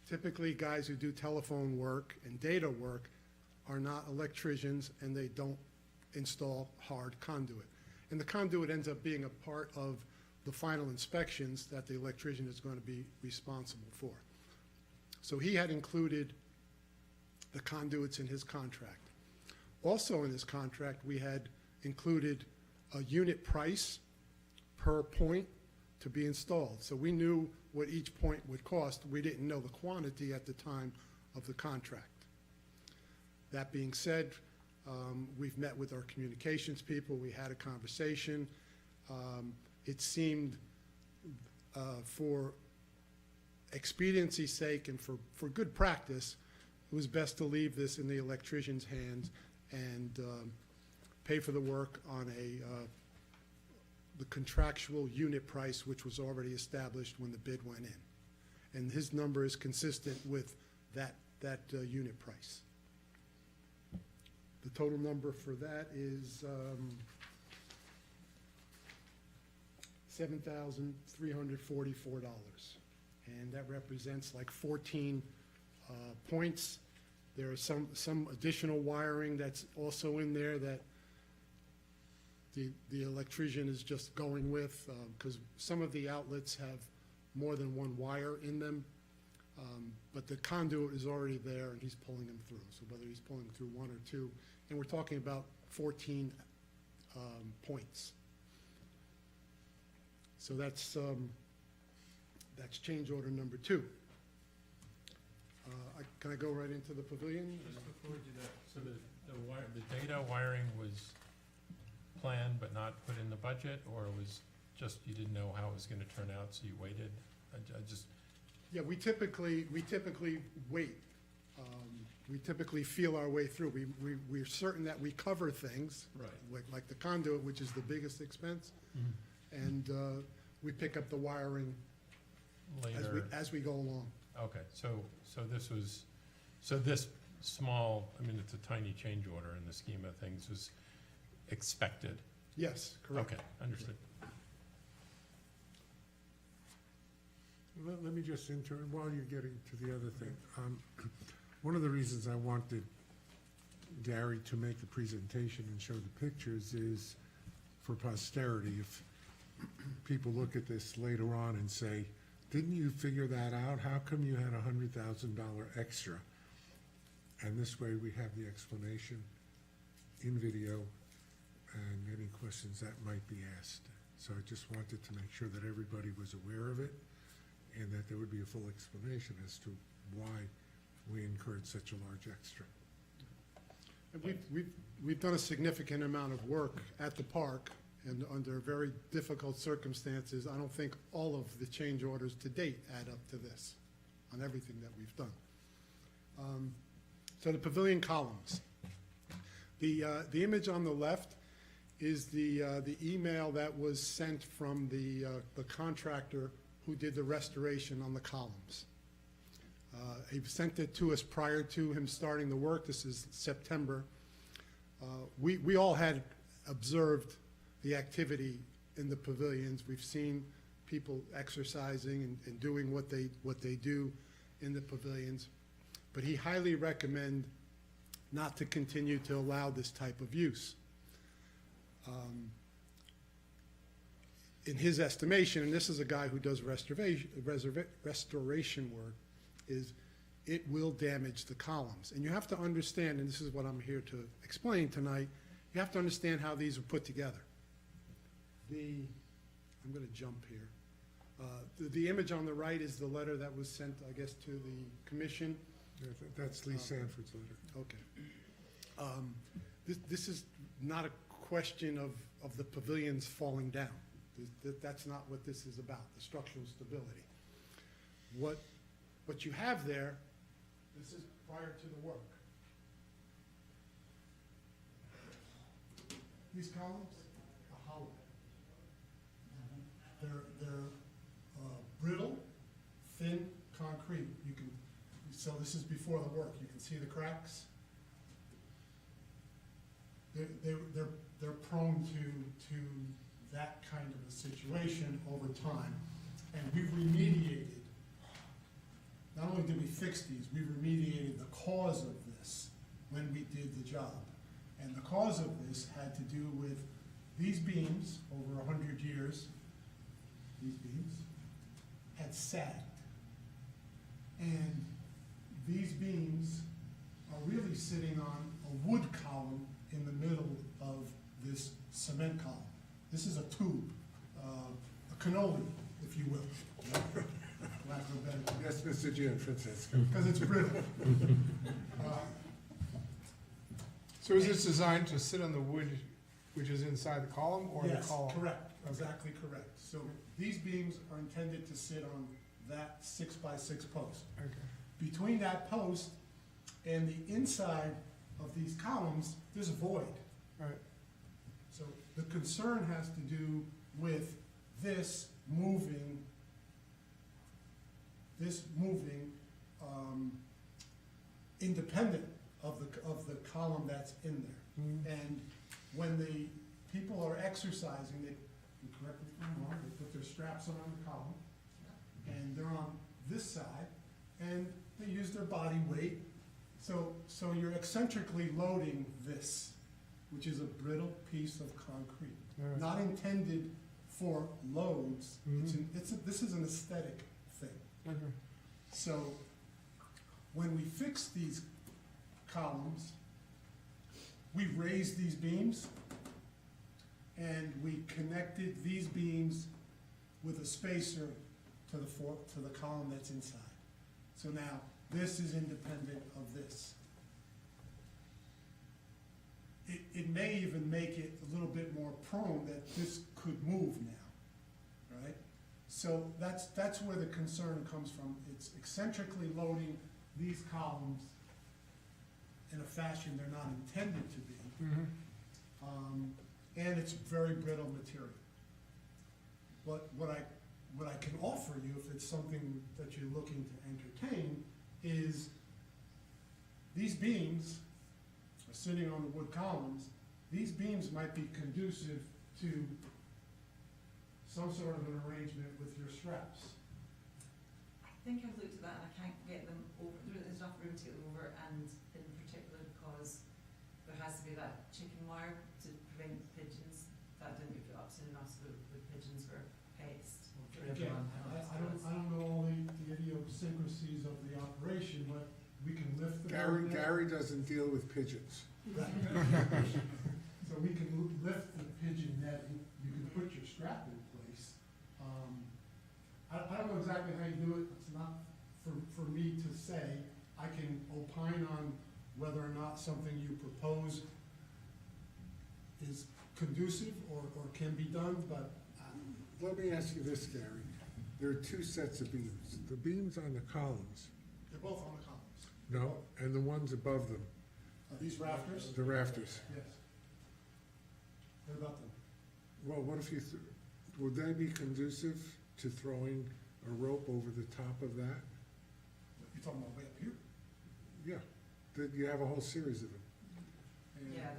Typically, guys who do telephone work and data work are not electricians, and they don't install hard conduit. And the conduit ends up being a part of the final inspections that the electrician is going to be responsible for. So he had included the conduits in his contract. Also in his contract, we had included a unit price per point to be installed. So we knew what each point would cost. We didn't know the quantity at the time of the contract. That being said, we've met with our communications people. We had a conversation. It seemed for expediency's sake and for good practice, it was best to leave this in the electrician's hands and pay for the work on the contractual unit price, which was already established when the bid went in. And his number is consistent with that unit price. The total number for that is $7,344. And that represents like 14 points. There is some additional wiring that's also in there that the electrician is just going with, because some of the outlets have more than one wire in them. But the conduit is already there and he's pulling them through. So whether he's pulling through one or two, and we're talking about 14 points. So that's change order number 2. Can I go right into the pavilion? Just before we do that, so the data wiring was planned but not put in the budget, or it was just you didn't know how it was gonna turn out, so you waited? I just. Yeah, we typically wait. We typically feel our way through. We're certain that we cover things. Right. Like the conduit, which is the biggest expense. Mm-hmm. And we pick up the wiring Later. as we go along. Okay, so this small, I mean, it's a tiny change order in the scheme of things, was expected? Yes, correct. Okay, understood. Let me just intern while you're getting to the other thing. One of the reasons I wanted Gary to make the presentation and show the pictures is for posterity. If people look at this later on and say, didn't you figure that out? How come you had $100,000 extra? And this way we have the explanation in video and any questions that might be asked. So I just wanted to make sure that everybody was aware of it and that there would be a full explanation as to why we incurred such a large extra. And we've done a significant amount of work at the park, and under very difficult circumstances. I don't think all of the change orders to date add up to this on everything that we've done. So the pavilion columns. The image on the left is the email that was sent from the contractor who did the restoration on the columns. He sent it to us prior to him starting the work. This is September. We all had observed the activity in the pavilions. We've seen people exercising and doing what they do in the pavilions. But he highly recommended not to continue to allow this type of use. In his estimation, and this is a guy who does restoration work, is it will damage the columns. And you have to understand, and this is what I'm here to explain tonight, you have to understand how these are put together. I'm going to jump here. The image on the right is the letter that was sent, I guess, to the commission. Yeah, that's Lee Sanford's letter. Okay. This is not a question of the pavilions falling down. That's not what this is about, the structural stability. What you have there, this is prior to the work. These columns are hollow. They're brittle, thin concrete. You can So this is before the work, you can see the cracks. They're prone to that kind of a situation over time. And we've remediated, not only did we fix these, we remediated the cause of this when we did the job. And the cause of this had to do with these beams, over 100 years, these beams, had sagged. And these beams are really sitting on a wood column in the middle of this cement column. This is a tube, a cannoli, if you will. Lack of a better term. Yes, Mr. Gianfrancesco. Because it's brittle. So is this designed to sit on the wood which is inside the column or the column? Yes, correct, exactly correct. So these beams are intended to sit on that 6x6 post. Okay. Between that post and the inside of these columns, there's a void. Right. So the concern has to do with this moving, independent of the column that's in there. Mhm. And when the people are exercising, they, you correct me if I'm wrong, they put their straps on the column, and they're on this side, and they use their body weight. So you're eccentrically loading this, which is a brittle piece of concrete, All right. not intended for loads. Mhm. This is an aesthetic thing. Okay. So when we fixed these columns, we raised these beams and we connected these beams with a spacer to the column that's inside. So now this is independent of this. It may even make it a little bit more prone that this could move now, right? So that's where the concern comes from. It's eccentrically loading these columns in a fashion they're not intended to be. Mhm. And it's very brittle material. But what I can offer you, if it's something that you're looking to entertain, is these beams are sitting on the wood columns. These beams might be conducive to some sort of an arrangement with your straps. I think I've looked at that and I can't get them over, there's enough room to get them over, and in particular because there has to be that chicken wire to prevent pigeons. That didn't get put up soon enough so the pigeons were pest for Again, everyone. I don't know all the idiosyncrasies of the operation, but we can lift the. Gary doesn't deal with pigeons. Right. So we can lift the pigeon netting, you can put your strap in place. I don't know exactly how you do it, it's not for me to say. I can opine on whether or not something you propose is conducive or can be done, but. Let me ask you this, Gary. There are two sets of beams. The beams on the columns, They're both on the columns. no, and the ones above them, Are these rafters? the rafters. Yes. What about them? Well, what if you, would they be conducive to throwing a rope over the top of that? You're talking about way up here? Yeah, you have a whole series of them. And Yeah,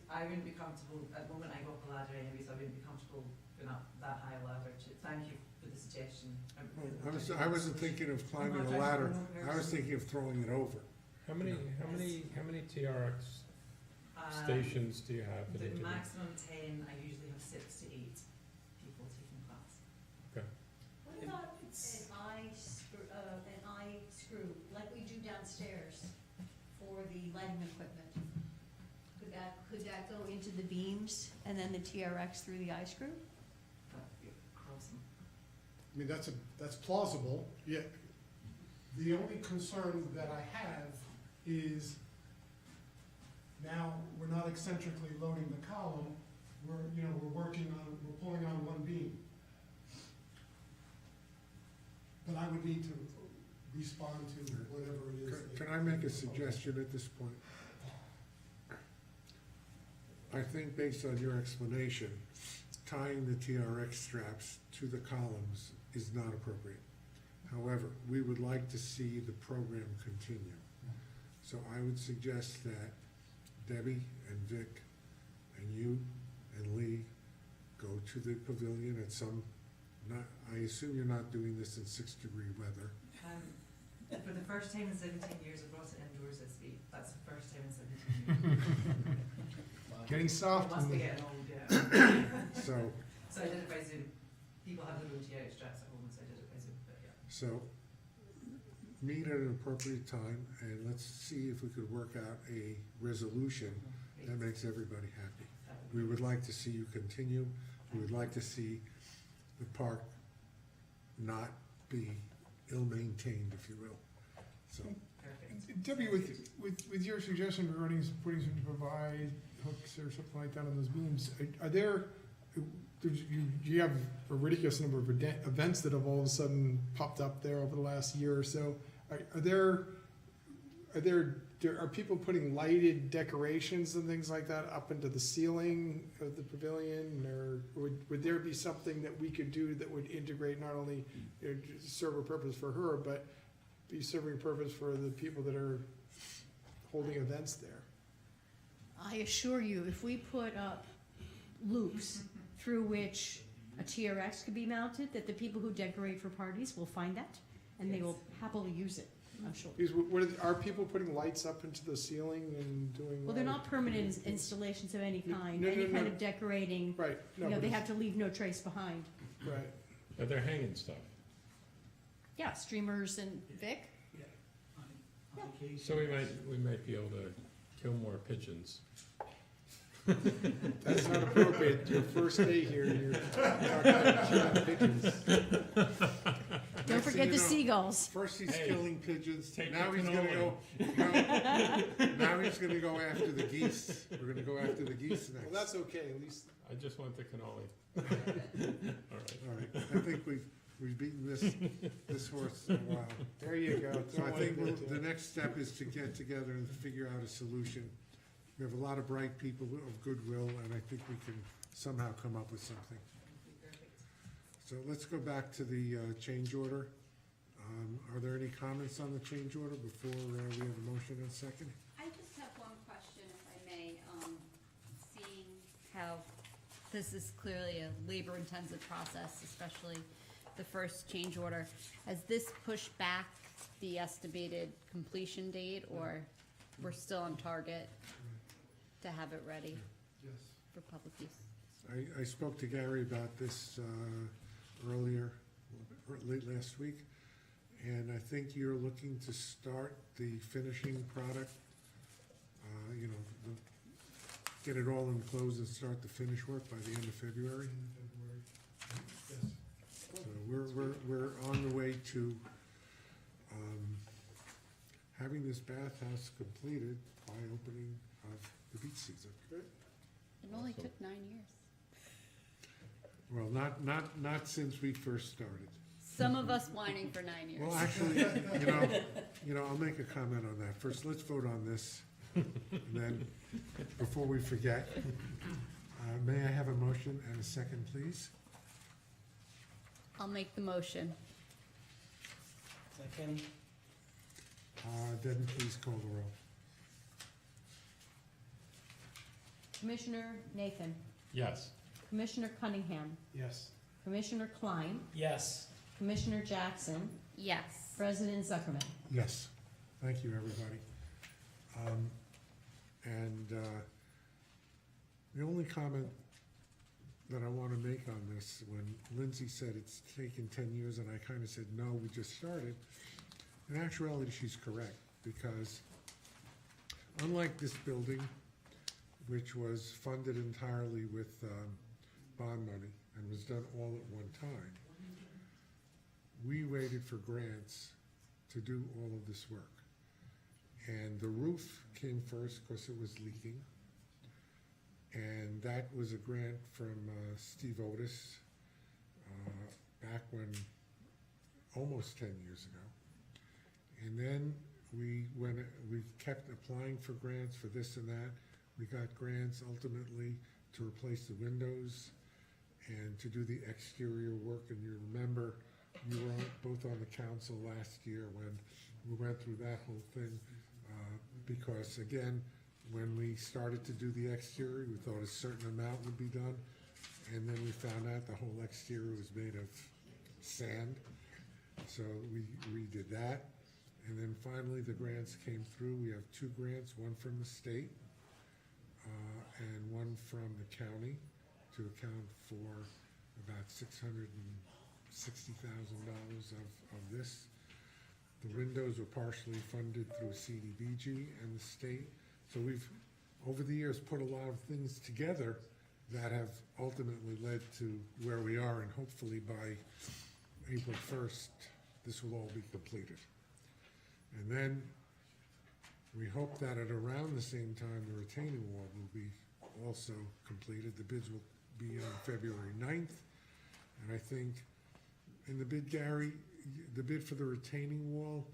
I wouldn't be comfortable, at the moment I go up a ladder anyway, so I wouldn't be comfortable going up that high a ladder. Thank you for the suggestion. I wasn't thinking of climbing a ladder, I was thinking of throwing it over. How many TRX stations do you have? in The Italy? maximum 10, I usually have 6 to 8 people taking class. What about an eye screw, like we do downstairs for the lighting equipment? Could that go into the beams and then the TRX through the eye screw? That would be awesome. I mean, that's plausible, yeah. The only concern that I have is now we're not eccentrically loading the column, we're pulling on one beam. But I would need to respond to whatever it is. Can I make a suggestion at this point? I think based on your explanation, tying the TRX straps to the columns is not appropriate. However, we would like to see the program continue. So I would suggest that Debbie and Vic and you and Lee go to the pavilion at some, I assume you're not doing this in 6-degree weather. For the first time in 17 years, I brought it indoors this week. That's the first time in 17 years. Getting soft. Must be in the- getting old, yeah. So, So I did it by Zoom. People have their own TRX straps at home, so I did it by Zoom, but yeah. so meet at an appropriate time and let's see if we could work out a resolution that makes everybody happy. We would like to see you continue. We would like to see the park not be ill-maintained, if you will. So, Perfect. Debbie, with your suggestion regarding putting some provide hooks or something like that on those beams, are there, you have a ridiculous number of events that have all of a sudden popped up there over the last year or so. Are people putting lighted decorations and things like that up into the ceiling of the pavilion? Or would there be something that we could do that would integrate not only, serve a purpose for her, but be serving a purpose for the people that are holding events there? I assure you, if we put up loops through which a TRX could be mounted, that the people who decorate for parties will find that, and they will happily use it, I'm sure. Because are people putting lights up into the ceiling and doing? Well, they're not permanent installations of any kind. No, Any no, kind no. of decorating, Right, no, you know, but they it's- have to leave no trace behind. right. But they're hanging stuff. Yeah, streamers and Vic. On occasion. So we might be able to kill more pigeons. That's not appropriate, your first day here, you're talking about killing pigeons. Don't Next forget thing the you know, seagulls. first he's Hey, killing pigeons, take now the he's gonna go, cannoli. now he's gonna go after the geese. We're gonna go after the geese Well, next. that's okay, at least, I just want the cannoli. All right. All right, I think we've beaten this horse a while. there you go. So I Don't think let it the next step is to get together and figure out a solution. We have a lot of bright people of goodwill, and I think we can somehow come up with something. So let's go back to the change order. Are there any comments on the change order before we have a motion and second? I just have one question, if I may. Seeing how this is clearly a labor-intensive process, especially the first change order, has this pushed back the estimated completion date, or we're still on target to have it ready Yes. for public use? I spoke to Gary about this earlier, late last week, and I think you're looking to start the finishing product, get it all enclosed and start the finish work by the end of February. So we're on the way to having this bathhouse completed by opening of the beach season. It only took 9 years. Well, not since we first started. Some of us whining for 9 years. Well, actually, I'll make a comment on that. First, let's vote on this, and then, before we forget, may I have a motion and a second, please? I'll make the motion. Second. Then please call the roll. Commissioner Nathan, Yes. Commissioner Cunningham, yes. Commissioner Klein, Yes. Commissioner Jackson, Yes. President Zuckerman. Yes, thank you, everybody. The only comment that I want to make on this, when Lindsay said it's taken 10 years, and I kind of said, no, we just started, in actuality, she's correct, because unlike this building, which was funded entirely with bond money and was done all at one time, we waited for grants to do all of this work. And the roof came first because it was leaking. And that was a grant from Steve Otis back when, almost 10 years ago. And then we kept applying for grants for this and that. We got grants ultimately to replace the windows and to do the exterior work. And you remember you were both on the council last year when we went through that whole thing. Because again, when we started to do the exterior, we thought a certain amount would be done. And then we found out the whole exterior was made of sand. So we redid that. And then finally, the grants came through. We have 2 grants, one from the state and one from the county to account for about $660,000 of this. The windows were partially funded through CDBG and the state. So we've, over the years, put a lot of things together that have ultimately led to where we are, and hopefully by April 1st, this will all be completed. And then we hope that at around the same time, the retaining wall will be also completed. The bids will be on February 9th. And I think in the bid, Gary, the bid for the retaining wall,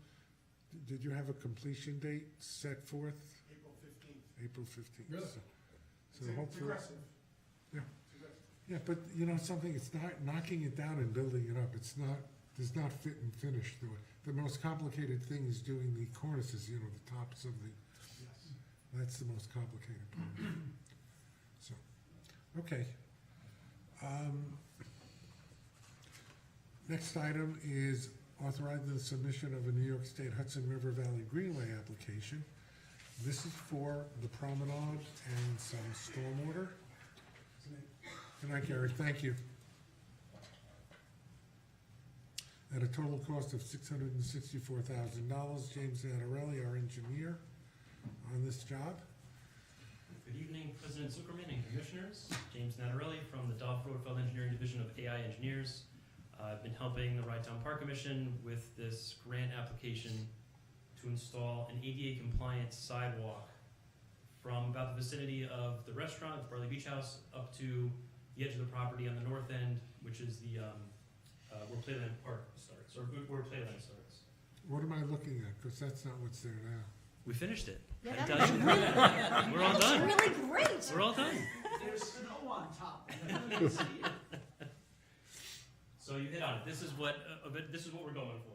did you have a completion date set forth? April 15th. April 15th. Really? So It's hopefully. aggressive. Yeah. It's aggressive. Yeah, but you know something, it's not knocking it down and building it up. It's not, there's not fit and finish to it. The most complicated thing is doing the cornices, you know, the tops of the, Yes. that's the most complicated part. So, okay. Next item is authorizing the submission of a New York State Hudson River Valley Greenway application. This is for the promenade and some stormwater. Good night, Gary, thank you. At a total cost of $664,000, James Nattarelli, our engineer, on this job. Good evening, President Zuckerman and Commissioners. James Nattarelli from the Dolph Roadfeld Engineering Division of AI Engineers. I've been helping the Rydtown Park Commission with this grant application to install an ADA compliant sidewalk from about the vicinity of the restaurant, the Burley Beach House, up to the edge of the property on the north end, which is the where Playland Park starts, or where Playland starts. What am I looking at? Because that's not what's there now. We finished it. Yeah, I that tell was you. really, We're all that was done. really great. We're all done. There's snow on top. You can see it. So you hit on it. This is what we're going for.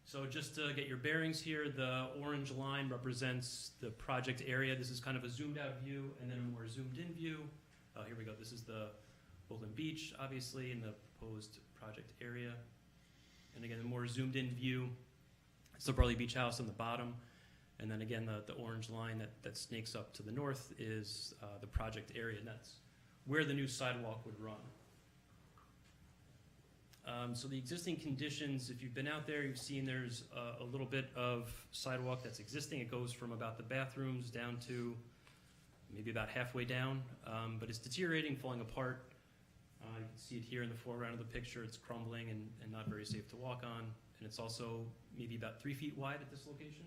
So just to get your bearings here, the orange line represents the project area. This is kind of a zoomed out view and then a more zoomed in view. Here we go. This is the Woodland Beach, obviously, in the proposed project area. And again, the more zoomed in view, it's the Burley Beach House on the bottom. And then again, the orange line that snakes up to the north is the project area, and that's where the new sidewalk would run. So the existing conditions, if you've been out there, you've seen there's a little bit of sidewalk that's existing. It goes from about the bathrooms down to maybe about halfway down, but it's deteriorating, falling apart. You can see it here in the foreground of the picture. It's crumbling and not very safe to walk on. And it's also maybe about 3 feet wide at this location.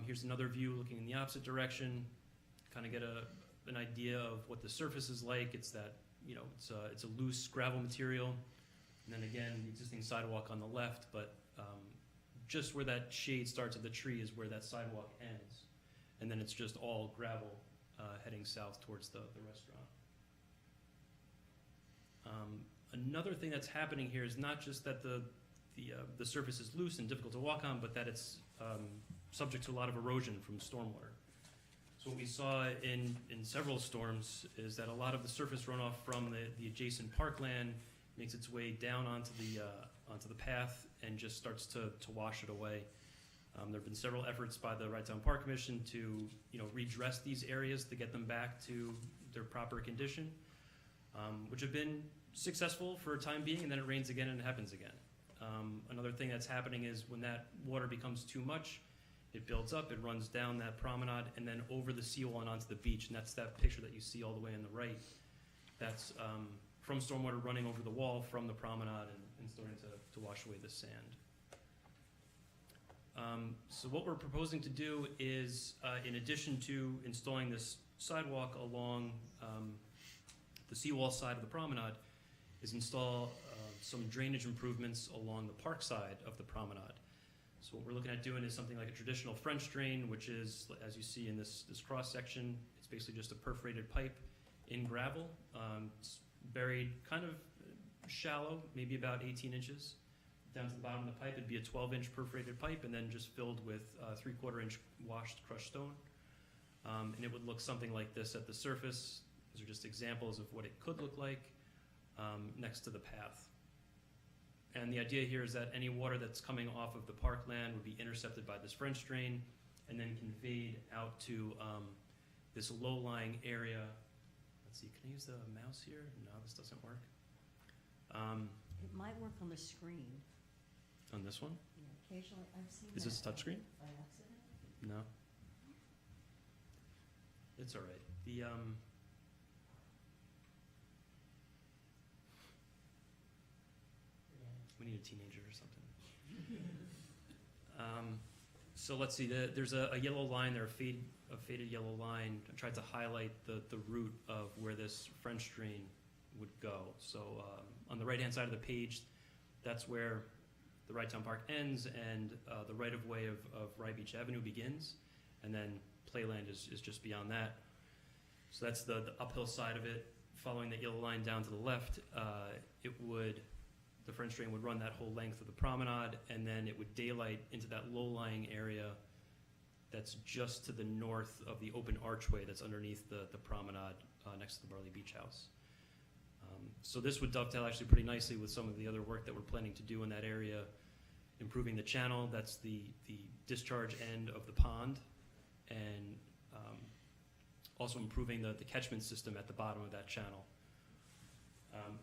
Here's another view looking in the opposite direction. Kind of get an idea of what the surface is like. It's that, you know, it's a loose gravel material. And then again, the existing sidewalk on the left, but just where that shade starts of the tree is where that sidewalk ends. And then it's just all gravel heading south towards the restaurant. Another thing that's happening here is not just that the surface is loose and difficult to walk on, but that it's subject to a lot of erosion from stormwater. So what we saw in several storms is that a lot of the surface runoff from the adjacent parkland makes its way down onto the path and just starts to wash it away. There have been several efforts by the Rydtown Park Commission to, you know, redress these areas to get them back to their proper condition, which have been successful for a time being, and then it rains again and it happens again. Another thing that's happening is when that water becomes too much, it builds up, it runs down that promenade and then over the seawall and onto the beach, and that's that picture that you see all the way on the right. That's from stormwater running over the wall from the promenade and starting to wash away the sand. So what we're proposing to do is, in addition to installing this sidewalk along the seawall side of the promenade, is install some drainage improvements along the park side of the promenade. So what we're looking at doing is something like a traditional French drain, which is, as you see in this cross section, it's basically just a perforated pipe in gravel. It's buried kind of shallow, maybe about 18 inches. Down to the bottom of the pipe, it'd be a 12-inch perforated pipe and then just filled with 3/4-inch washed crushed stone. And it would look something like this at the surface. These are just examples of what it could look like next to the path. And the idea here is that any water that's coming off of the parkland would be intercepted by this French drain and then conveyed out to this low-lying area. Let's see, can I use the mouse here? No, this doesn't work. It might work on the screen. On this one? Yeah, occasionally, I've seen Is that this a touchscreen? by accident. No. It's all right. We need a teenager or something. So let's see. There's a yellow line there, a faded yellow line. I tried to highlight the route of where this French drain would go. So on the right-hand side of the page, that's where the Rye Town Park ends, and the right-of-way of Rye Beach Avenue begins, and then Playland is just beyond that. So that's the uphill side of it. Following that yellow line down to the left, the French drain would run that whole length of the promenade, and then it would daylight into that low-lying area that's just to the north of the open archway that's underneath the promenade next to the Barley Beach House. So this would dovetail actually pretty nicely with some of the other work that we're planning to do in that area, improving the channel. That's the discharge end of the pond, and also improving the catchment system at the bottom of that channel.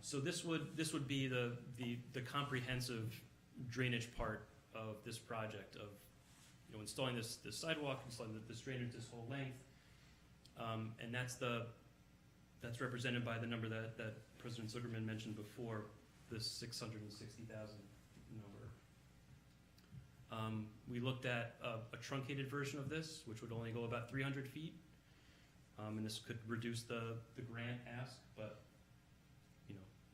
So this would be the comprehensive drainage part of this project of installing this sidewalk, installing this drainage this whole length, and that's represented by the number that President Zuckerman mentioned before, the 660,000 number. We looked at a truncated version of this, which would only go about 300 feet, and this could reduce the grant ask, but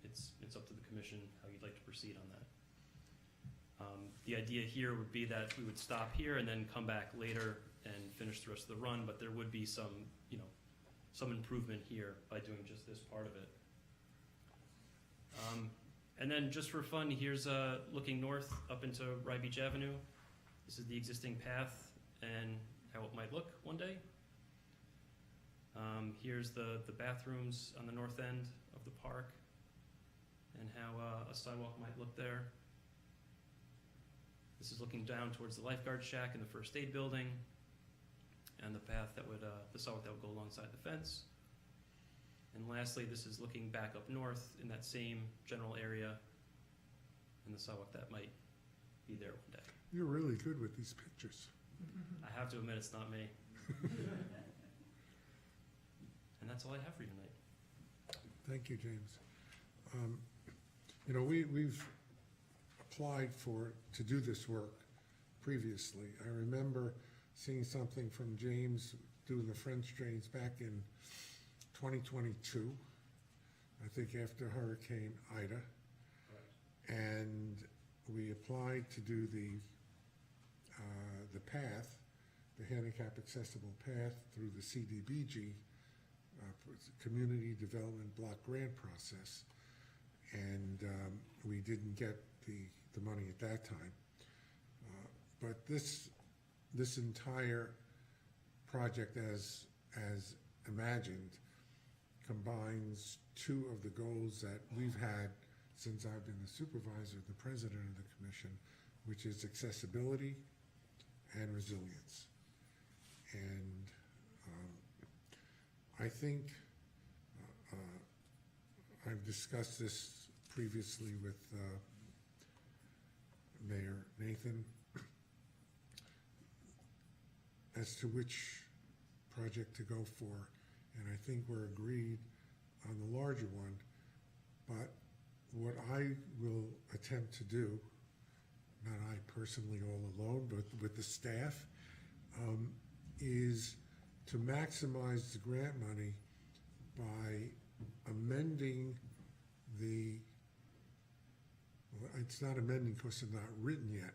it's up to the commission how you'd like to proceed on that. The idea here would be that we would stop here and then come back later and finish the rest of the run, but there would be some improvement here by doing just this part of it. And then just for fun, here's looking north up into Rye Beach Avenue. This is the existing path and how it might look one day. Here's the bathrooms on the north end of the park and how a sidewalk might look there. This is looking down towards the lifeguard shack and the first aid building, and the path that would, the sidewalk that would go alongside the fence. And lastly, this is looking back up north in that same general area, and the sidewalk that might be there one day. You're really good with these pictures. I have to admit, it's not me. And that's all I have for you tonight. Thank you, James. We've applied to do this work previously. I remember seeing something from James doing the French drains back in 2022, I think after Hurricane Ida. And we applied to do the path, the handicap accessible path through the CDBG, Community Development Block Grant process. And we didn't get the money at that time. But this entire project as imagined combines two of the goals that we've had since I've been the supervisor, the president of the commission, which is accessibility and resilience. And I think I've discussed this previously with Mayor Nathan as to which project to go for, and I think we're agreed on the larger one. But what I will attempt to do, not I personally all alone, but with the staff, is to maximize the grant money by amending it's not amending because it's not written yet,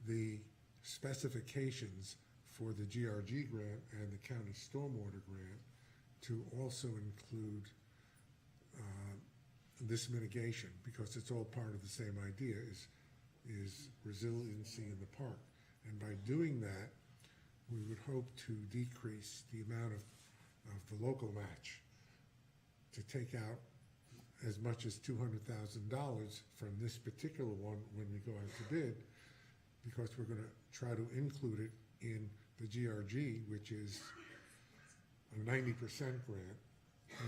the specifications for the GRG grant and the county stormwater grant to also include this mitigation, because it's all part of the same idea, is resiliency in the park. And by doing that, we would hope to decrease the amount of the local match, to take out as much as $200,000 from this particular one when we go out to bid, because we're gonna try to include it in the GRG, which is a 90% grant,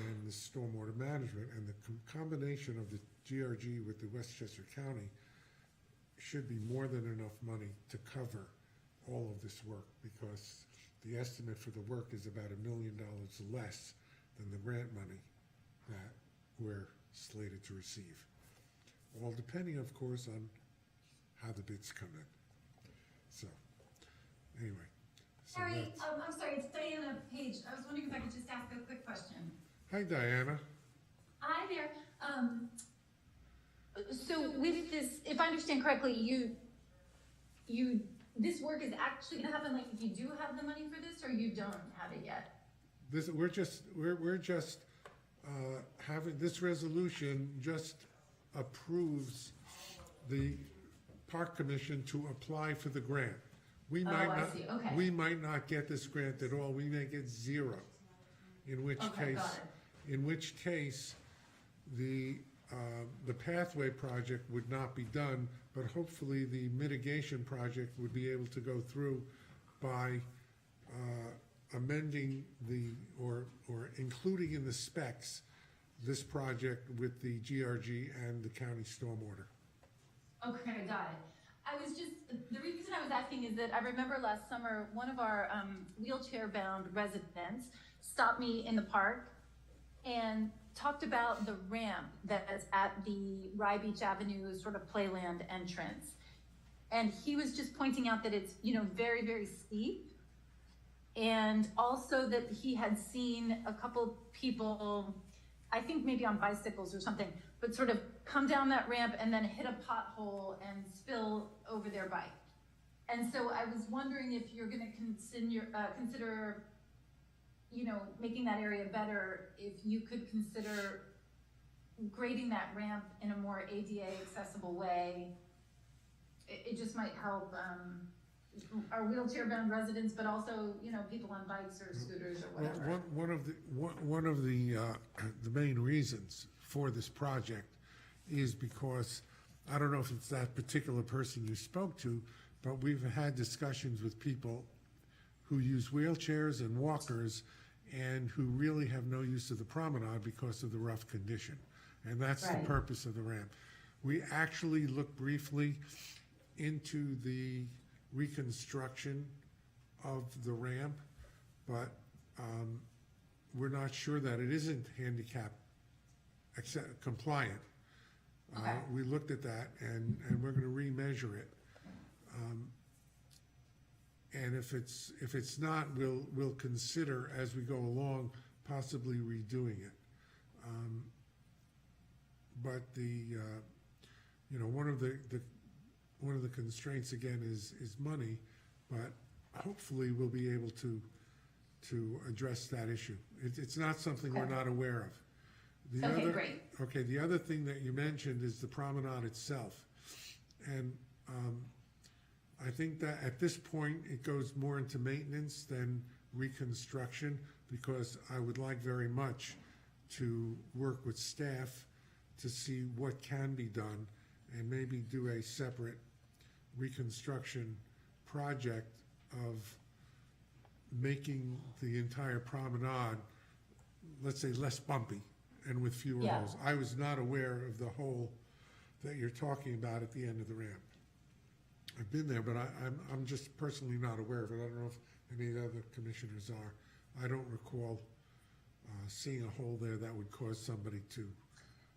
and the stormwater management, and the combination of the GRG with the Westchester County should be more than enough money to cover all of this work, because the estimate for the work is about $1 million less than the grant money that we're slated to receive. All depending, of course, on how the bids come in. So, anyway. So Harry, that's- I'm sorry, it's Diana Page. I was wondering if I could just ask a quick question. Hi, Diana. Hi there. So with this, if I understand correctly, this work is actually gonna happen, like, if you do have the money for this, or you don't have it yet? We're just having, this resolution just approves the park commission to apply for the grant. We might I not, see. Okay. we might not get this grant at all, we may get zero. In which Okay, got case, the pathway project would not be done, but hopefully the mitigation project would be able to go through by amending or including in the specs this project with the GRG and the county stormwater. Okay, got it. The reason I was asking is that I remember last summer, one of our wheelchair-bound residents stopped me in the park and talked about the ramp that's at the Rye Beach Avenue sort of playland entrance. And he was just pointing out that it's, very, very steep. And also that he had seen a couple people, I think maybe on bicycles or something, but sort of come down that ramp and then hit a pothole and spill over their bike. And so I was wondering if you're gonna consider, making that area better, if you could consider grading that ramp in a more ADA accessible way. It just might help our wheelchair-bound residents, but also, people on bikes or scooters or whatever. One of the main reasons for this project is because, I don't know if it's that particular person you spoke to, but we've had discussions with people who use wheelchairs and walkers and who really have no use of the promenade because of the rough condition. And that's the Right. purpose of the ramp. We actually looked briefly into the reconstruction of the ramp, but we're not sure that it isn't handicap compliant. Okay. We looked at that, and we're gonna remeasure it. And if it's not, we'll consider as we go along possibly redoing it. But one of the constraints again is money, but hopefully we'll be able to address that issue. It's not something we're Okay. not aware of. Okay, great. Okay, the other thing that you mentioned is the promenade itself. And I think that at this point, it goes more into maintenance than reconstruction, because I would like very much to work with staff to see what can be done and maybe do a separate reconstruction project of making the entire promenade, let's say, less bumpy and with fewer Yeah. holes. I was not aware of the hole that you're talking about at the end of the ramp. I've been there, but I'm just personally not aware of it. I don't know if any of the other commissioners are. I don't recall seeing a hole there that would cause somebody to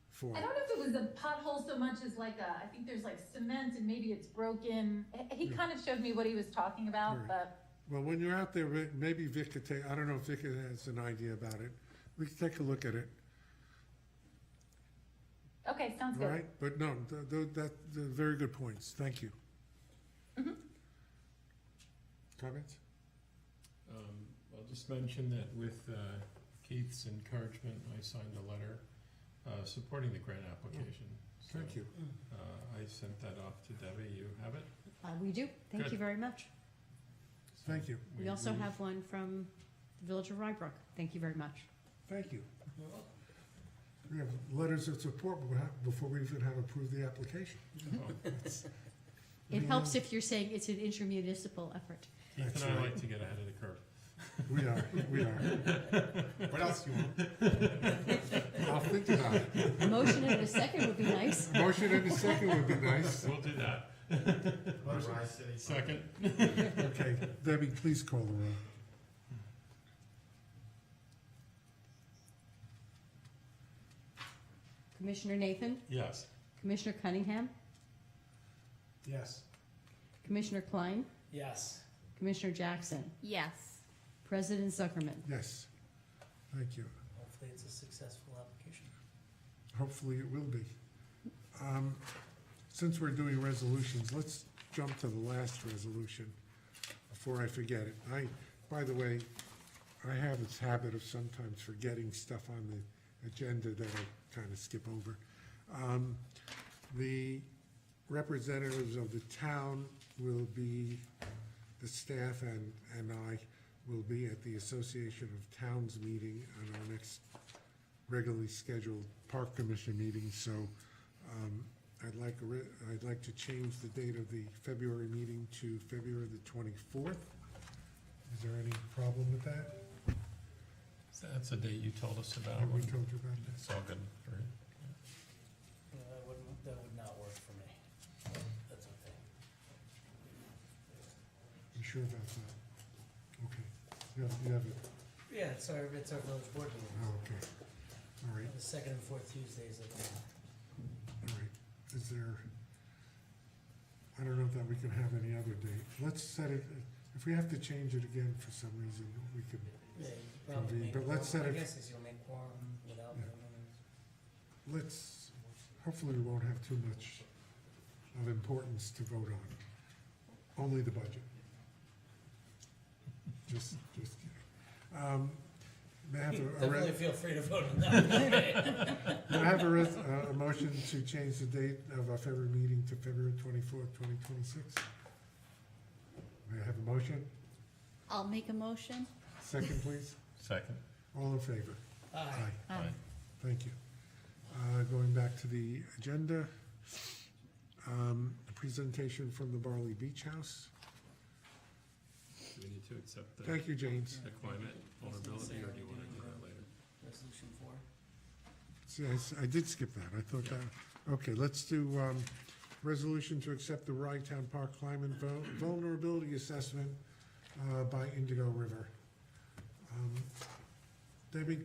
fall. I don't know if it was a pothole so much as I think there's cement and maybe it's broken. He Yeah. kind of showed me what he was talking about, Right. but Well, when you're out there, maybe Vic could I don't know if Vic has an idea about it. We can take a look at it, okay, sounds all good. right? But no, they're very good points. Thank you. Mhm. Comments? I'll just mention that with Keith's encouragement, I signed a letter supporting the grant application. So, Thank you. I sent that off to Debbie. You have it? We do. Thank Good. you very much. Thank you. We also have one from the Village of Rybrook. Thank you very much. Thank you. We have letters of support before we even have approved the application. It's- It helps if you're saying it's an intermunicipal effort. Keith That's and I right. like to get ahead of the curve. We are. What else do you want? I'll think about it. A motion and a second would be nice. A motion and a second would be nice. We'll do that. Second. Okay, Debbie, please call the roll. Commissioner Nathan, Yes. Commissioner Cunningham, Yes. Commissioner Klein, Yes. Commissioner Jackson, Yes. President Zuckerman. Yes. Thank you. Hopefully it's a successful application. Hopefully it will be. Since we're doing resolutions, let's jump to the last resolution before I forget it. By the way, I have this habit of sometimes forgetting stuff on the agenda that I kind of skip over. The representatives of the town will be, the staff and I will be at the Association of Towns meeting on our next regularly scheduled Park Commission meeting, so I'd like to change the date of the February meeting to February the 24th. Is there any problem with that? That's the date you told us about. Have we told you about that? It's all good for you. That would not work for me. That's okay. You sure about that? Okay. You have it. Yeah, it's our village board meeting. Oh, okay. All right, The second and fourth Tuesdays of the month. all right. Is there, I don't know that we can have any other date. Let's set it, if we have to change it again for some reason, we could. Yeah, you probably Convene, make but let's quorum. set My it- guess is you'll make quorum without Yeah. them. Let's, hopefully we won't have too much of importance to vote on. Only the budget. Just kidding. May I have Definitely feel free to vote on that. may I have a motion to change the date of our February meeting to February 24th, 2026? May I have a motion? I'll make a motion. Second, please. Second. All in favor? Aye. Aye. Thank you. Going back to the agenda, a presentation from the Barley Beach House. Do we need to accept the Thank you, James. the climate vulnerability, or do you want to do that later? Resolution 4. Yes, I did skip that. I thought that, okay, let's do, resolution to accept the Rye-Town Park Climate Vulnerability Assessment, by Indigo River. Debbie,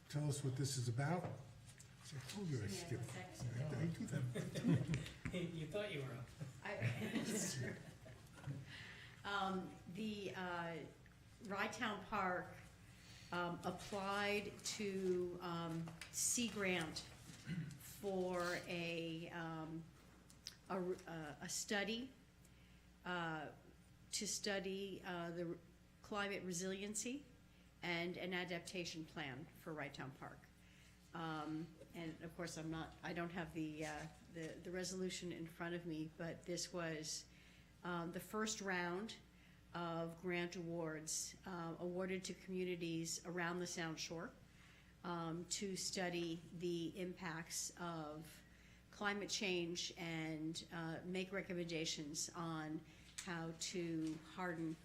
tell us what this is about. See, I told you I skipped. I do that. You thought you were up. The Rye-Town Park applied to Sea Grant for a study to study the climate resiliency and an adaptation plan for Rye-Town Park. And of course, I don't have the resolution in front of me, but this was the first round of grant awards awarded to communities around the Sound Shore to study the impacts of climate change and make recommendations on how to harden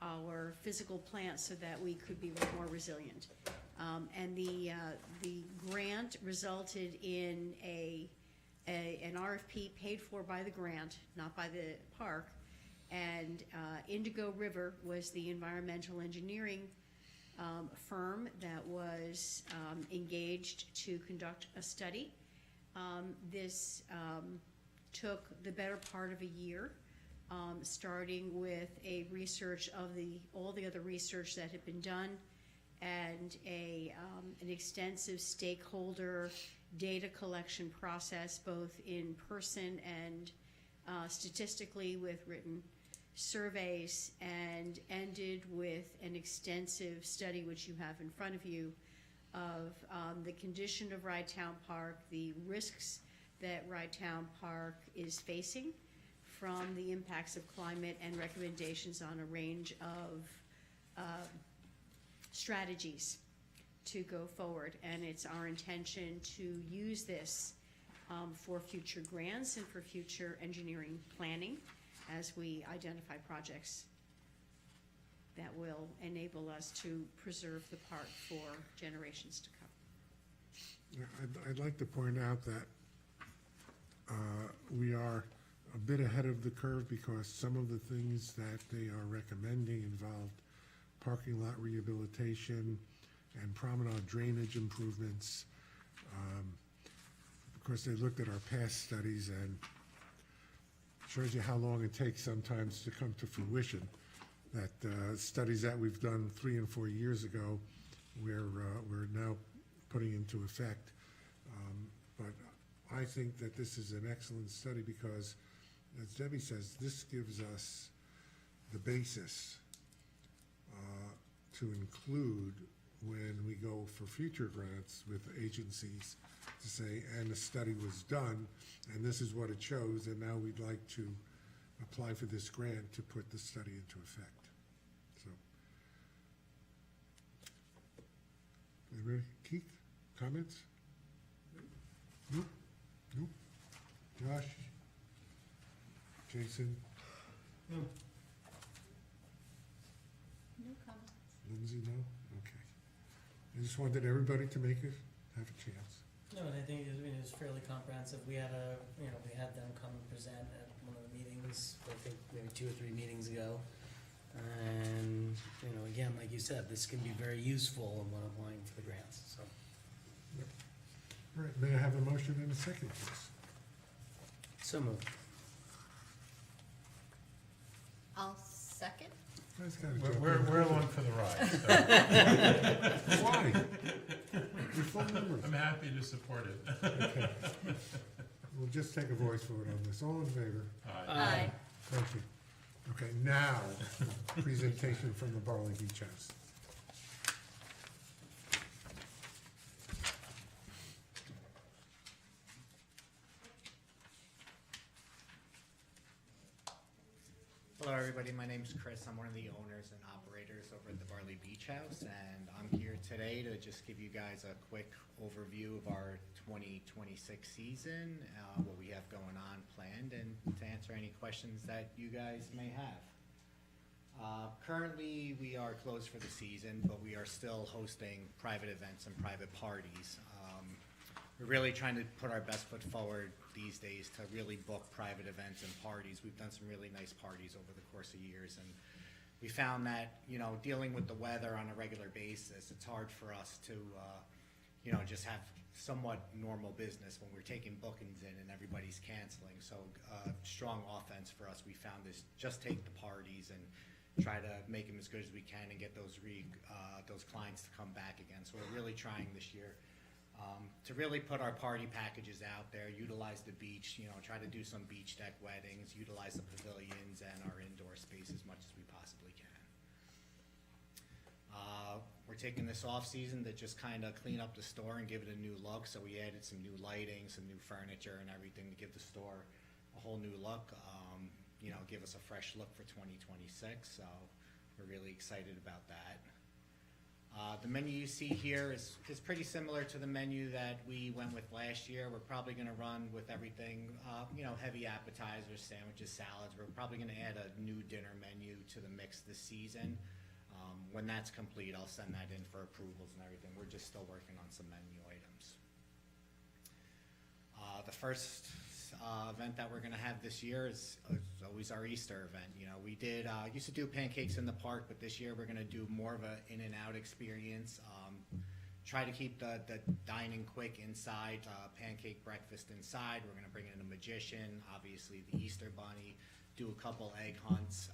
our physical plants so that we could be more resilient. And the grant resulted in an RFP paid for by the grant, not by the park. And Indigo River was the environmental engineering firm that was engaged to conduct a study. This took the better part of a year, starting with a research of all the other research that had been done, and an extensive stakeholder data collection process, both in person and statistically with written surveys, and ended with an extensive study, which you have in front of you, of the condition of Ride Town Park, the risks that Ride Town Park is facing from the impacts of climate, and recommendations on a range of strategies to go forward. And it's our intention to use this for future grants and for future engineering planning as we identify projects that will enable us to preserve the park for generations to come. Yeah, I'd like to point out that we are a bit ahead of the curve because some of the things that they are recommending involved parking lot rehabilitation and promenade drainage improvements. Of course, they looked at our past studies and shows you how long it takes sometimes to come to fruition. That studies that we've done 3 and 4 years ago, we're now putting into effect. But I think that this is an excellent study because, as Debbie says, this gives us the basis to include when we go for future grants with agencies to say, and the study was done, and this is what it shows, and now we'd like to apply for this grant to put the study into effect. So, anybody? Keith, comments? Nope. Nope. Josh? Jason? No comments. Lindsay, no? Okay. I just wanted everybody to have a chance. No, and I think it was fairly comprehensive. We had we had them come and present at one of the meetings, I think maybe 2 or 3 meetings ago. And, again, like you said, this can be very useful when applying for the grants, so. Yep. All right, may I have a motion and a second, please? So moved. I'll second. Guys gotta jump We're in. along for the ride, so Why? You're full members. I'm happy to support it. Okay. We'll just take a voice vote on this. All in favor? Aye. Thank you. Okay, now, presentation from the Barley Beach House. Hello, everybody. My name's Chris. I'm one of the owners and operators over at the Barley Beach House, and I'm here today to just give you guys a quick overview of our 2026 season, what we have going on planned, and to answer any questions that you guys may have. Currently, we are closed for the season, but we are still hosting private events and private parties. We're really trying to put our best foot forward these days to really book private events and parties. We've done some really nice parties over the course of years, and we found that, dealing with the weather on a regular basis, it's hard for us to, just have somewhat normal business when we're taking bookings in and everybody's canceling. So strong offense for us, we found, is just take the parties and try to make them as good as we can and get those clients to come back again. So we're really trying this year to really put our party packages out there, utilize the beach, try to do some beach deck weddings, utilize the pavilions and our indoor space as much as we possibly can. We're taking this off season to just kind of clean up the store and give it a new look. So we added some new lighting, some new furniture and everything to give the store a whole new look, give us a fresh look for 2026. So we're really excited about that. The menu you see here is pretty similar to the menu that we went with last year. We're probably going to run with everything, heavy appetizers, sandwiches, salads. We're probably going to add a new dinner menu to the mix this season. When that's complete, I'll send that in for approvals and everything. We're just still working on some menu items. The first event that we're going to have this year is always our Easter event. We used to do pancakes in the park, but this year we're going to do more of an in-and-out experience. Try to keep the dining quick inside, pancake breakfast inside. We're going to bring in a magician, obviously the Easter bunny, do a couple egg hunts.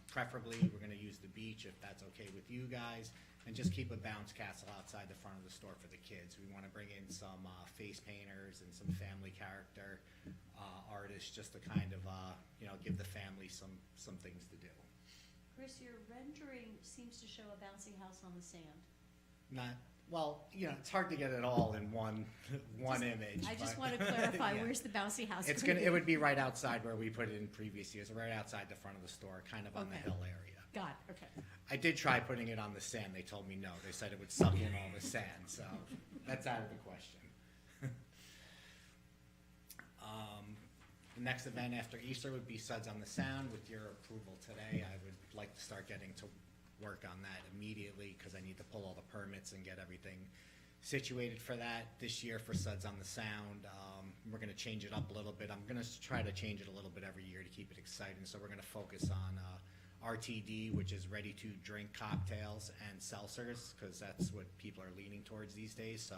Preferably, we're going to use the beach if that's okay with you guys, and just keep a bounce castle outside the front of the store for the kids. We want to bring in some face painters and some family character artists just to kind of, give the family some things to do. Chris, your rendering seems to show a bouncing house on the sand. Not Well, you know, it's hard to get it all in one image. I just but- want to clarify, yeah. where's the bouncy house? It's gonna gonna, be? it would be right outside where we put it in previous years, right outside the front of the store, kind of on the Okay. hill area. Got it, okay. I did try putting it on the sand. They told me no. They said it would suck in all the sand, so that's out of the question. The next event after Easter would be Suds on the Sound. With your approval today, I would like to start getting to work on that immediately because I need to pull all the permits and get everything situated for that. This year for Suds on the Sound, we're gonna change it up a little bit. I'm gonna try to change it a little bit every year to keep it exciting. So we're gonna focus on RTD, which is ready-to-drink cocktails and seltzers, because that's what people are leaning towards these days. So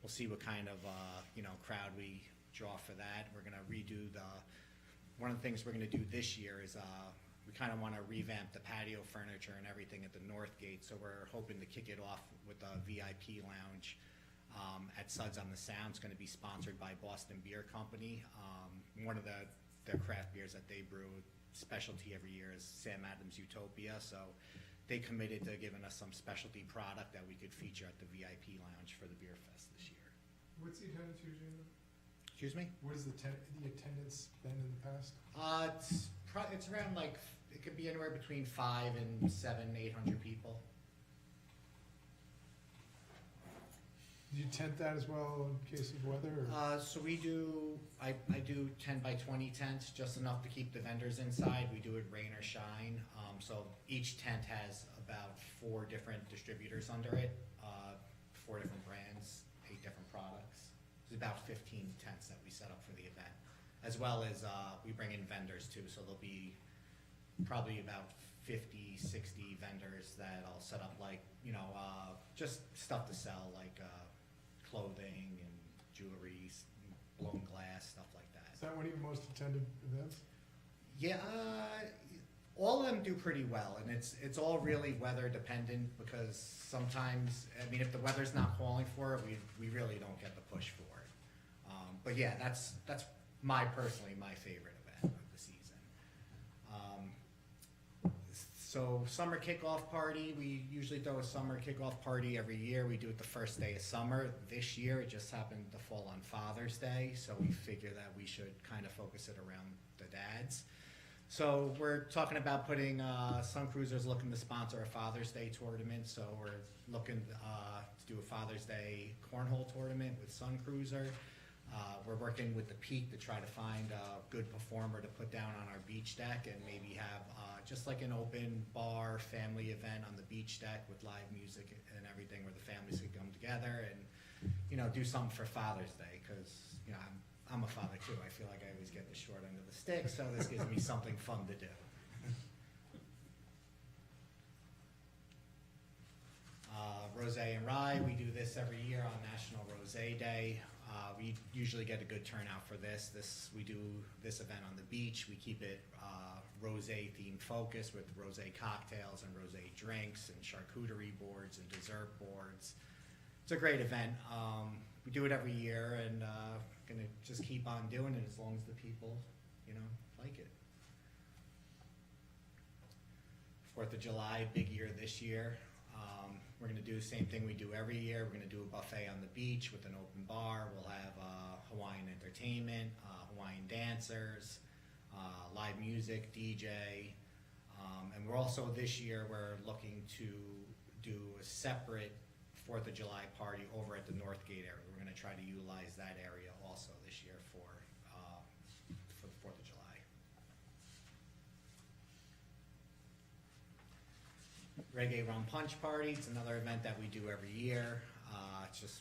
we'll see what kind of crowd we draw for that. We're gonna redo one of the things we're gonna do this year is we kind of want to revamp the patio furniture and everything at the north gate. So we're hoping to kick it off with a VIP lounge at Suds on the Sound. It's going to be sponsored by Boston Beer Company. One of their craft beers that they brew, specialty every year, is Sam Adams Utopia. So they committed to giving us some specialty product that we could feature at the VIP lounge for the Beer Fest this year. What's the attendance usually? Excuse me? What has the attendance been in the past? It's around it could be anywhere between 500 and 800 people. Do you tent that as well in case of weather? Or? So we do, I do 10 by 20 tents, just enough to keep the vendors inside. We do it rain or shine. So each tent has about 4 different distributors under it, 4 different brands, 8 different products. There's about 15 tents that we set up for the event, as well as we bring in vendors too. So there'll be probably about 50, 60 vendors that I'll set up, just stuff to sell, like clothing and jewelry, blown glass, stuff like that. Is that one of your most attended events? Yeah, all of them do pretty well, and it's all really weather dependent, because sometimes, I mean, if the weather's not calling for it, we really don't get the push for it. But yeah, that's personally my favorite event of the season. So summer kickoff party, we usually throw a summer kickoff party every year. We do it the first day of summer. This year it just happened to fall on Father's Day, so we figure that we should kind of focus it around the dads. So we're talking about putting, Sun Cruiser's looking to sponsor a Father's Day tournament, so we're looking to do a Father's Day cornhole tournament with Sun Cruiser. We're working with the Peak to try to find a good performer to put down on our beach deck, and maybe have just like an open bar family event on the beach deck with live music and everything, where the families could come together and do something for Father's Day, because I'm a father too. I feel like I always get the short end of the stick, so this gives me something fun to do. Rosé and Rye, we do this every year on National Rosé Day. We usually get a good turnout for this. We do this event on the beach. We keep it rosé theme focused with rosé cocktails and rosé drinks and charcuterie boards and dessert boards. It's a great event. We do it every year, and gonna just keep on doing it as long as the people, like it. 4th of July, big year this year. We're gonna do the same thing we do every year. We're gonna do a buffet on the beach with an open bar. We'll have Hawaiian entertainment, Hawaiian dancers, live music, DJ, and we're also, this year, we're looking to do a separate 4th of July party over at the Northgate area. We're gonna try to utilize that area also this year for the 4th of July. Reggae Rum Punch Party, it's another event that we do every year.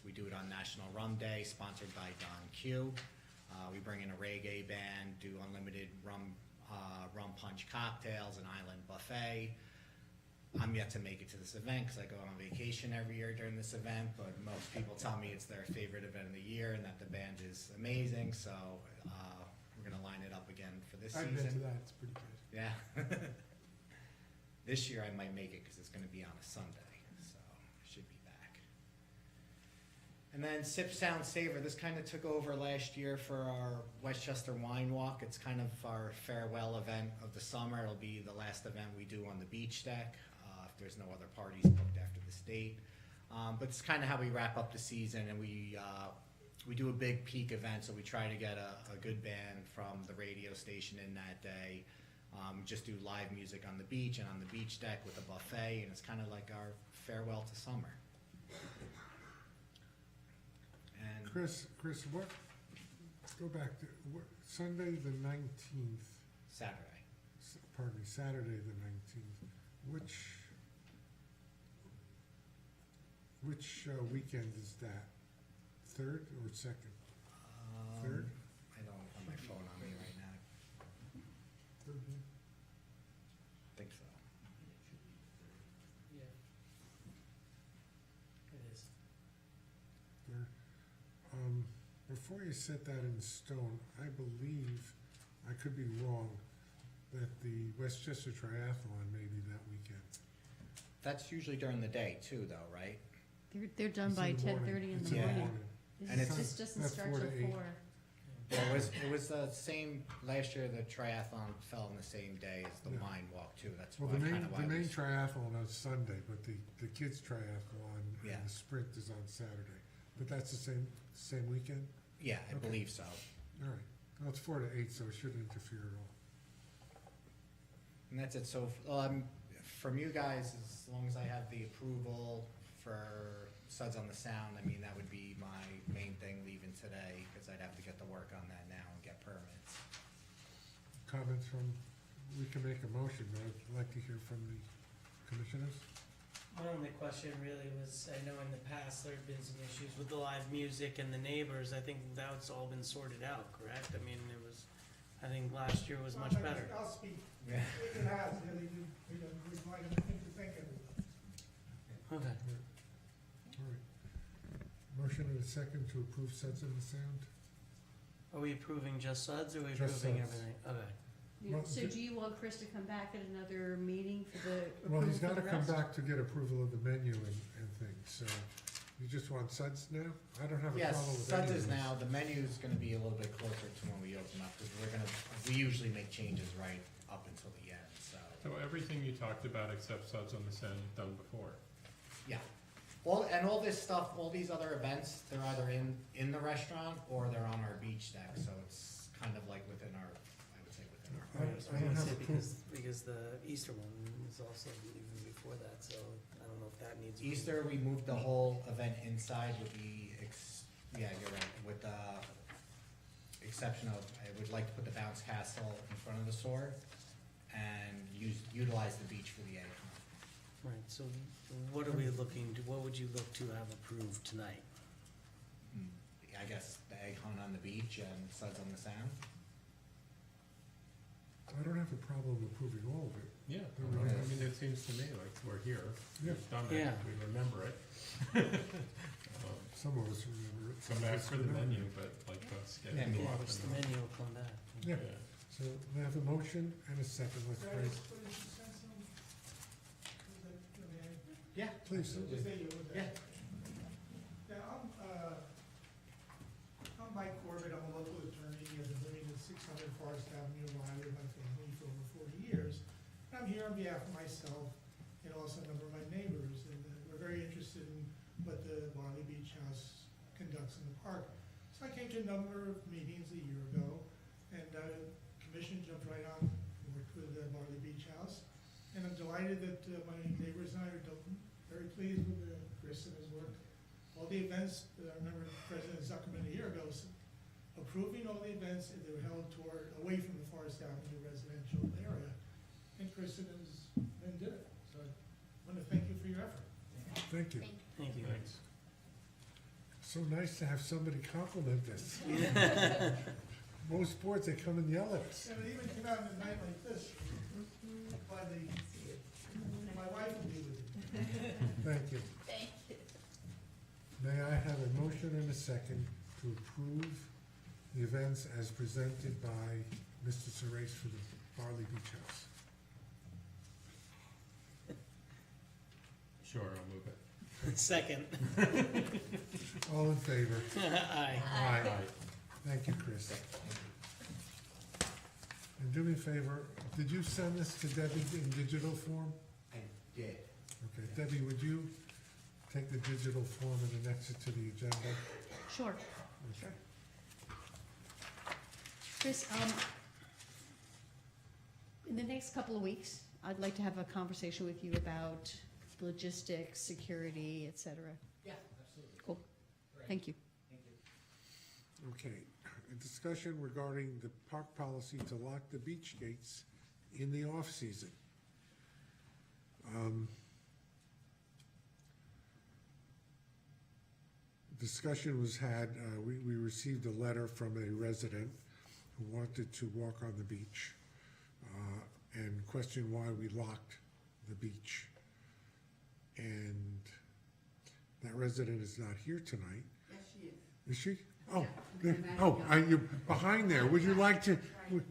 We do it on National Rum Day, sponsored by Don Q. We bring in a reggae band, do unlimited rum punch cocktails, an island buffet. I'm yet to make it to this event because I go on vacation every year during this event, but most people tell me it's their favorite event of the year and that the band is amazing, so we're going to line it up again for this season. I've been to that, it's pretty good. Yeah. This year I might make it because it's going to be on a Sunday, so I should be back. And then Sip, Sound, Savor. This kind of took over last year for our Westchester Wine Walk. It's kind of our farewell event of the summer. It'll be the last event we do on the beach deck if there's no other parties booked after this date. But it's kind of how we wrap up the season, and we do a big peak event, so we try to get a good band from the radio station in that day. Just do live music on the beach and on the beach deck with a buffet, and it's kind of like our farewell to summer. And Chris, what, go back to, Sunday the 19th, Saturday. pardon me, Saturday the 19th, which weekend is that? Third or second? Third? I don't have my phone on me right now. Third, yeah. Think so. Yeah. It is. Third. Before you set that in stone, I believe, I could be wrong, that the Westchester Triathlon may be that weekend. That's usually during the day too, though, right? They're done It's by in the morning. 10:30 in It's the in the morning. morning. And it's- This doesn't That's start 4 till to 8. 4. Yeah, it was the same, last year the triathlon fell on the same day as the Yeah. wine walk too, that's Well, why, the kinda main, why the we main s- triathlon is Sunday, but the kids' triathlon Yeah. and the sprint is on Saturday. But that's the same weekend? Yeah, I Okay. believe so. All right. Well, it's 4 to 8, so it shouldn't interfere at all. And that's it, so, from you guys, as long as I have the approval for Suds on the Sound, I mean, that would be my main thing leaving today, because I'd have to get to work on that now and get permits. Comments from, we can make a motion, but I'd like to hear from the commissioners. My only question really was, I know in the past there have been some issues with the live music and the neighbors. I think that's all been sorted out, correct? I mean, I think last year was much better. I'll speak. Yeah. It has, really, we'd like to thank everyone. Okay. All right. Motion and a second to approve Suds on the Sound. Are we approving just Suds or are we Just approving Suds. everything? Okay. Well, So do you want Chris to come back at another meeting for the Well, approval he's for the gotta come rest? back to get approval of the menu and things, so you just want Suds now? I don't have a Yes, problem with any Suds of is this. now, the menu's gonna be a little bit closer to when we open up, because we usually make changes right up until the end, so. So everything you talked about except Suds on the Sound you've done before. Yeah. All this stuff, all these other events, they're either in the restaurant or they're on our beach deck, so it's kind of like within our, I would say within our. I I was don't gonna have say a because the Easter one is also even before that, so I don't know if that needs. Easter, we moved the whole event inside with the, yeah, you're right, with the exception of, I would like to put the bounce castle in front of the sword and utilize the beach for the egg hunt. Right, so what are we looking to, what would you look to have approved tonight? I guess the egg hunt on the beach and Suds on the Sound. I don't have a problem approving all of it. Yeah, Okay. I mean, it seems to me like we're here, Yeah. we've done it, Yeah. we remember it. Some of us remember it. Come some of back us for the remember menu, it. but like, let's get Yeah, into yeah, walk Which the and- menu will come back. Yeah. So we have a motion and a second, let's Can I praise. just put in 2 cents on? Yeah. Please. Just say you would. Yeah. Yeah, I'm Mike Corbett, I'm a local attorney, I've been living at 600 Forest Avenue, where I live with my family for over 40 years. And I'm here on behalf of myself and also a number of my neighbors, and we're very interested in what the Barley Beach House conducts in the park. So I came to a number of meetings a year ago, and commission jumped right on, and worked with the Barley Beach House. And I'm delighted that my neighbors and I are very pleased with Chris and his work. All the events, I remember President Zuckerman a year ago approving all the events that were held away from the Forest Avenue residential area. And Chris and his men did it. So I want to thank you for your effort. Thank you. Thank you. Thanks. So nice to have somebody compliment us. Most boards, they come and yell at us. And it even came out in a night like this. My wife will be with you. Thank you. Thank you. May I have a motion and a second to approve the events as presented by Mr. Suresh for the Barley Beach House? Sure, I'll move it. Second. All in favor? Aye. Aye. Thank you, Chris. And do me a favor, did you send this to Debbie in digital form? I did. Okay, Debbie, would you take the digital form and annex it to the agenda. Sure, sure. Chris, in the next couple of weeks, I'd like to have a conversation with you about logistics, security, et cetera. Yeah, absolutely. Cool. Great. Thank you. Thank you. Okay, a discussion regarding the park policy to lock the beach gates in the off-season. Discussion was had, we received a letter from a resident who wanted to walk on the beach and questioned why we locked the beach. And that resident is not here tonight. Yes, she is. Is she? Oh, Yeah. you're behind there. Would you like to,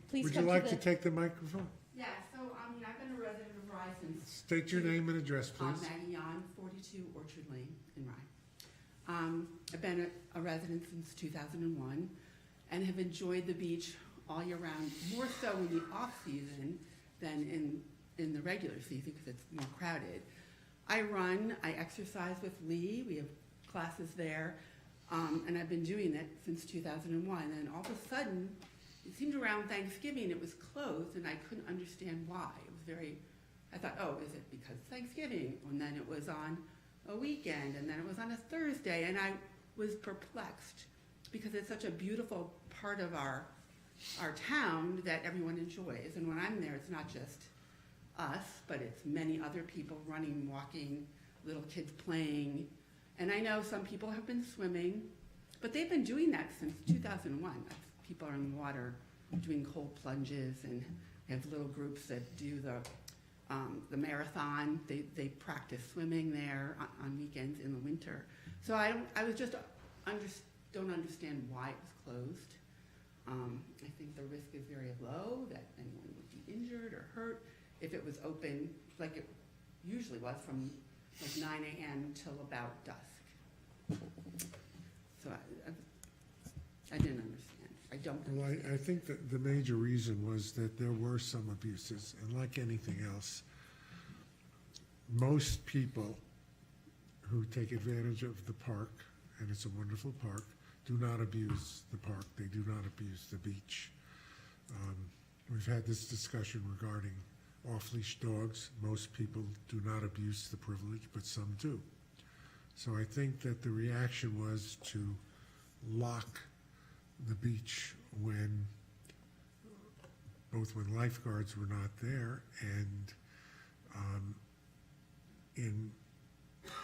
Please would you come to like the- to take the microphone? Yeah, so, I've been a resident of Rye since. State your name and address, please. Maggie Yan, 42 Orchard Lane in Rye. I've been a resident since 2001 and have enjoyed the beach all year round, more so in the off-season than in the regular season because it's more crowded. I exercise with Lee, we have classes there, and I've been doing it since 2001. And all of a sudden, it seemed around Thanksgiving it was closed and I couldn't understand why. It was I thought, oh, is it because Thanksgiving? And then it was on a weekend, and then it was on a Thursday, and I was perplexed because it's such a beautiful part of our town that everyone enjoys. And when I'm there, it's not just us, but it's many other people running, walking, little kids playing. And I know some people have been swimming, but they've been doing that since 2001. People are in the water doing cold plunges, and we have little groups that do the marathon. They practice swimming there on weekends in the winter. So I was just don't understand why it was closed. I think the risk is very low that anyone would be injured or hurt if it was open like it usually was from like 9 a.m. till about dusk. So I didn't understand. I don't understand. Well, I think that the major reason was that there were some abuses, and like anything else, most people who take advantage of the park, and it's a wonderful park, do not abuse the park. They do not abuse the beach. We've had this discussion regarding off-leash dogs. Most people do not abuse the privilege, but some do. So I think that the reaction was to lock the beach both when lifeguards were not there and in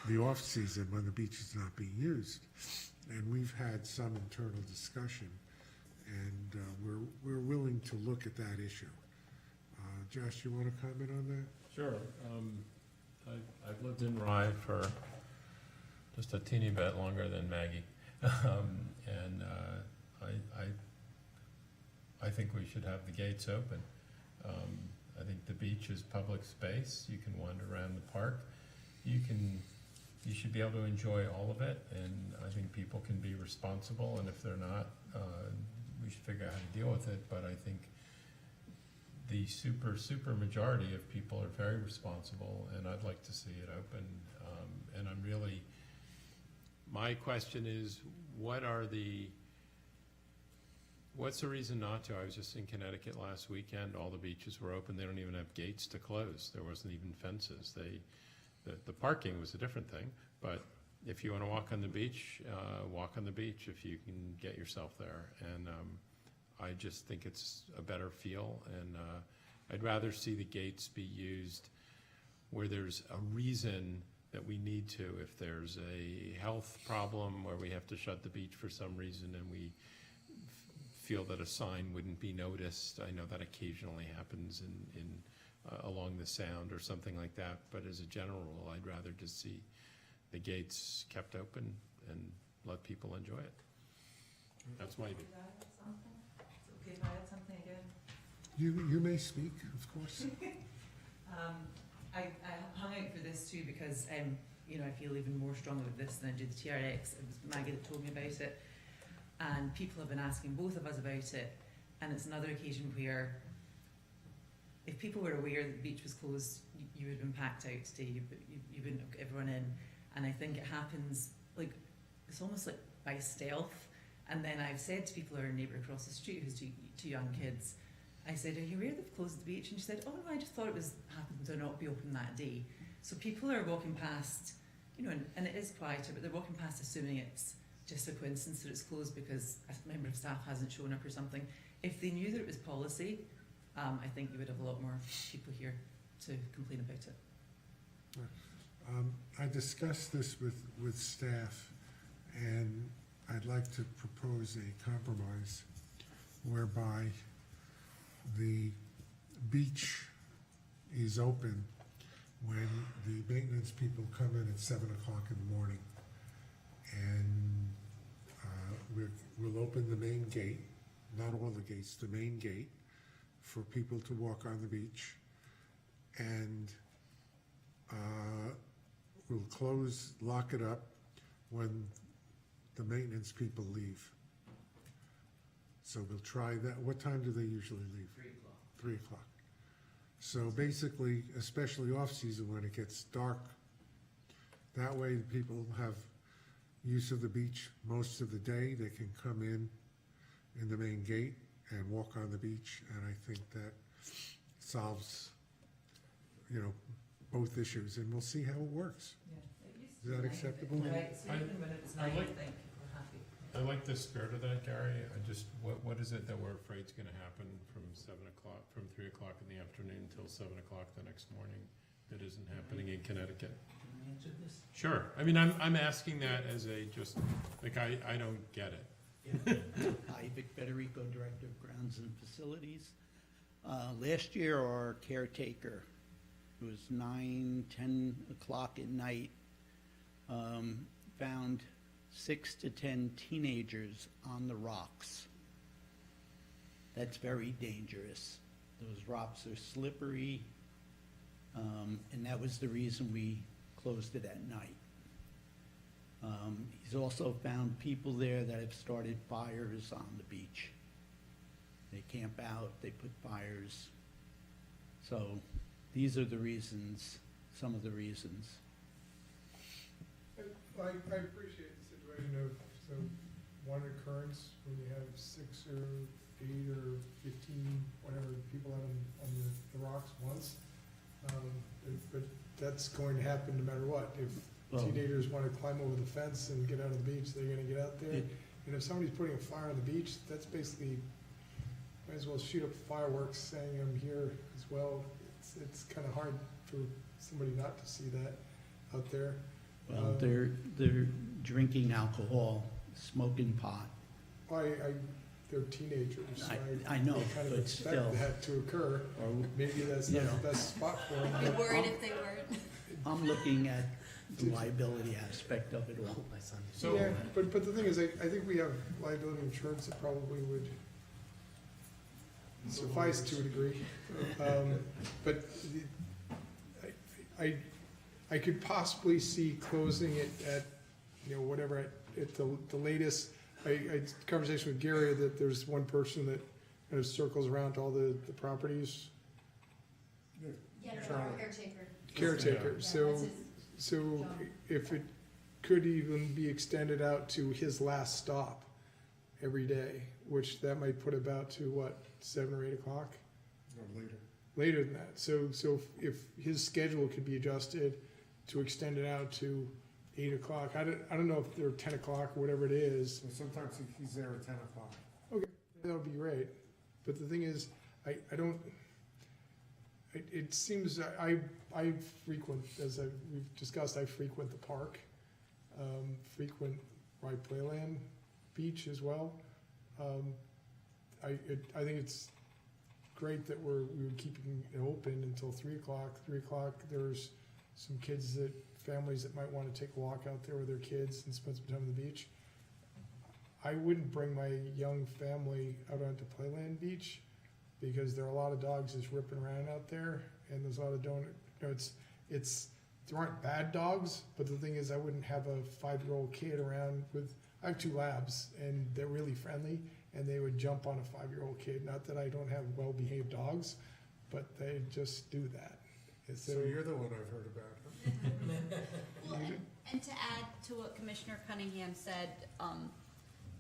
the off-season when the beach is not being used. And we've had some internal discussion, and we're willing to look at that issue. Josh, you want to comment on that? Sure. I've lived in Rye for just a teeny bit longer than Maggie. And I think we should have the gates open. I think the beach is public space. You can wander around the park. You should be able to enjoy all of it, and I think people can be responsible, and if they're not, we should figure out how to deal with it. But I think the super majority of people are very responsible, and I'd like to see it open. And my question is, what's the reason not to? I was just in Connecticut last weekend. All the beaches were open. They don't even have gates to close. There wasn't even fences. The parking was a different thing, but if you want to walk on the beach if you can get yourself there. And I just think it's a better feel, and I'd rather see the gates be used where there's a reason that we need to. If there's a health problem where we have to shut the beach for some reason and we feel that a sign wouldn't be noticed. I know that occasionally happens in along the Sound or something like that, but as a general rule, I'd rather just see the gates kept open and let people enjoy it. That's my view. Okay, if I add something again? You may speak, of course. I hung out for this too because I feel even more strongly with this than I do the TRX. It was Maggie that told me about it, and people have been asking both of us about it, and it's another occasion where if people were aware that the beach was closed, you would have been packed out today. You wouldn't have got everyone in. And I think it happens, like, it's almost like by stealth. And then I've said to people, our neighbour across the street who's two young kids, I said, are you aware they've closed the beach? And she said, oh no, I just thought it was happened to not be open that day. So people are walking past, you know, and it is quieter, but they're walking past assuming it's just a coincidence that it's closed because a member of staff hasn't shown up or something. If they knew that it was policy, I think you would have a lot more people here to complain about it. I discussed this with staff, and I'd like to propose a compromise whereby the beach is open when the maintenance people come in at 7 o'clock in the morning. And we'll open the main gate, not all the gates, the main gate, for people to walk on the beach. And we'll close, lock it up when the maintenance people leave. So we'll try that. What time do they usually leave? 3 o'clock. 3 o'clock. So basically, especially off-season when it gets dark, that way the people have use of the beach most of the day. They can come in the main gate and walk on the beach, and I think that solves, you know, both issues, and we'll see how it works. Is that acceptable? Right, so even when it was I 9, I like- think we're happy. I like the spirit of that, Gary. I just, what is it that we're afraid is gonna happen from 7 o'clock, from 3 o'clock in the afternoon till 7 o'clock the next morning that isn't happening in Connecticut? Can I answer this? Sure. I mean, I'm asking that as a just, like, I don't get it. Hi, Vic Federico, Director of Grounds and Facilities. Last year, our caretaker, it was 9, 10 o'clock at night, found 6 to 10 teenagers on the rocks. That's very dangerous. Those rocks are slippery, and that was the reason we closed it at night. He's also found people there that have started fires on the beach. They camp out, they put fires. So these are the reasons, some of the reasons. I appreciate the situation of, so one occurrence when you have 6 or 8 or 15, whatever, people out on the rocks once. But that's going to happen no matter what. If Well- teenagers want to climb over the fence and get out of the beach, they're gonna get out there. It- And if somebody's putting a fire on the beach, that's basically, might as well shoot up fireworks saying I'm here as well. It's kind of hard for somebody not to see that out there. Well, they're drinking alcohol, smoking pot. They're teenagers. I know, kind of but expect still. that to occur. Or, Maybe that's you not know. the best spot for them. I'd be but- worried if they weren't. I'm looking at the liability aspect of it all. My son. So- Yeah, but the thing is, I think we have liability insurance that probably would suffice to a degree. But I could possibly see closing it at, you know, whatever, at the latest. I had a conversation with Gary that there's one person that kind of circles around all the properties. Yeah, no, Charlie. caretaker. Caretaker, Yeah, so. that's his So job. if it could even be extended out to his last stop every day, which that might put about to what, 7 or 8 o'clock? Or later. Later than that. So if his schedule could be adjusted to extend it out to 8 o'clock, I don't know if they're 10 o'clock or whatever it is. So sometimes he's there at 10 o'clock. Okay, that would be great. But the thing is, I don't, it seems, I frequent, as we've discussed, I frequent the park, frequent Rye Playland Beach as well. I think it's great that we're keeping it open until 3 o'clock. 3 o'clock, there's some kids families that might want to take a walk out there with their kids and spend some time on the beach. I wouldn't bring my young family out onto Playland Beach because there are a lot of dogs just ripping around out there, and there's a lot of there aren't bad dogs, but the thing is, I wouldn't have a 5-year-old kid around with. I have 2 labs, and they're really friendly, and they would jump on a 5-year-old kid. Not that I don't have well-behaved dogs, but they just do that. And So you're the one I've heard about. Well, and to add to what Commissioner Cunningham said,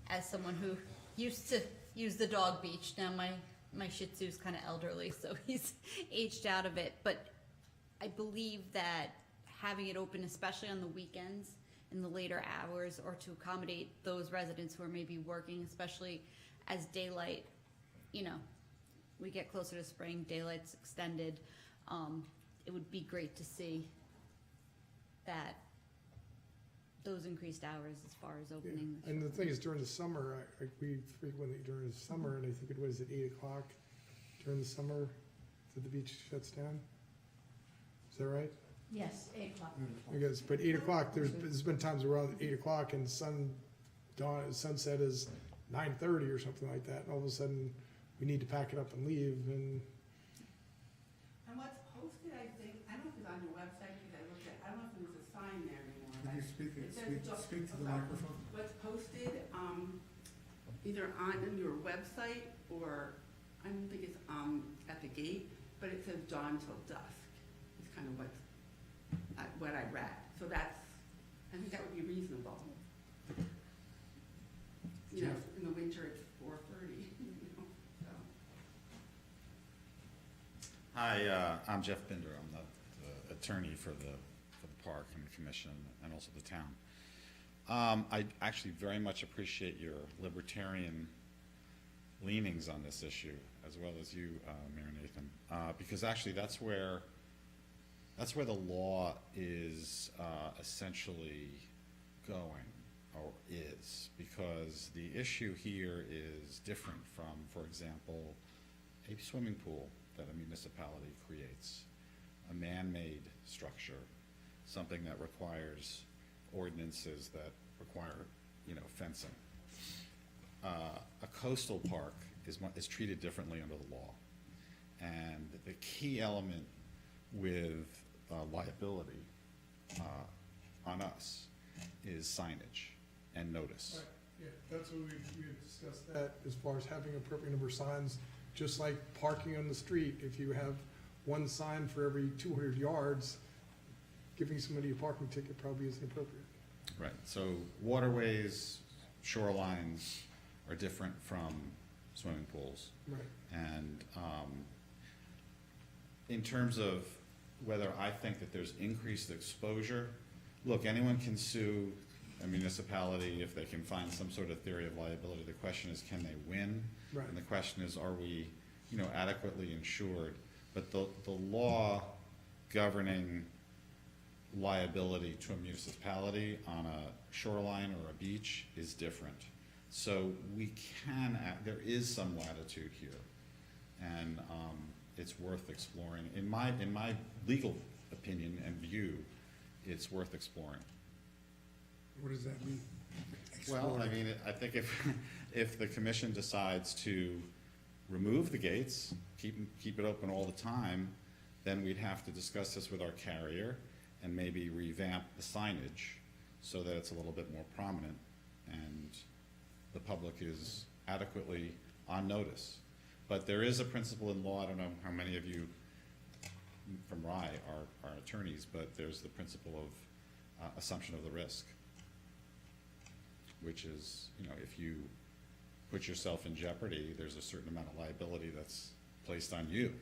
as someone who used to use the dog beach, now my Shih Tzu's kind of elderly, so he's aged out of it. But I believe that having it open, especially on the weekends in the later hours, or to accommodate those residents who are maybe working, especially as daylight, we get closer to spring, daylight's extended. It would be great to see that those increased hours as far as opening. And the thing is, during the summer, we frequently during the summer, and I think it was at 8 o'clock during the summer that the beach shuts down. Is that right? Yes, 8 o'clock. I guess, but 8 o'clock, there's been times around 8 o'clock and sunset is 9:30 or something like that, and all of a sudden, we need to pack it up and leave, and And what's posted, I think, I don't know if it's on your website, because I looked at, I don't know if there's a sign there anymore. Could you speak to the microphone? What's posted, either on your website or, I don't think it's, at the gate, but it says dawn till dusk, is kind of what I read. So that's, I think that would be reasonable. You know, in the winter it's 4:30, so. Hi, I'm Jeff Binder. I'm the attorney for the park and the commission and also the town. I actually very much appreciate your libertarian leanings on this issue, as well as you, Mayor Nathan, because actually that's where the law is essentially going, or is, because the issue here is different from, for example, a swimming pool that a municipality creates, a man-made structure, something that requires ordinances that require, fencing. A coastal park is treated differently under the law, and the key element with liability on us is signage and notice. Right, yeah, that's what we had discussed that, as far as having appropriate number of signs, just like parking on the street. If you have one sign for every 200 yards, giving somebody a parking ticket probably isn't appropriate. Right, so waterways, shorelines are different from swimming pools. Right. And in terms of whether I think that there's increased exposure, look, anyone can sue a municipality if they can find some sort of theory of liability. The question is, can they win? Right. And the question is, are we, adequately insured? But the law governing liability to a municipality on a shoreline or a beach is different. So we can, there is some latitude here, and it's worth exploring. In my legal opinion and view, it's worth exploring. What does that mean? Well, I mean, I think if the commission decides to remove the gates, keep it open all the time, then we'd have to discuss this with our carrier and maybe revamp the signage so that it's a little bit more prominent and the public is adequately on notice. But there is a principle in law, I don't know how many of you from RIE are attorneys, but there's the principle of assumption of the risk, which is, if you put yourself in jeopardy, there's a certain amount of liability that's placed on you.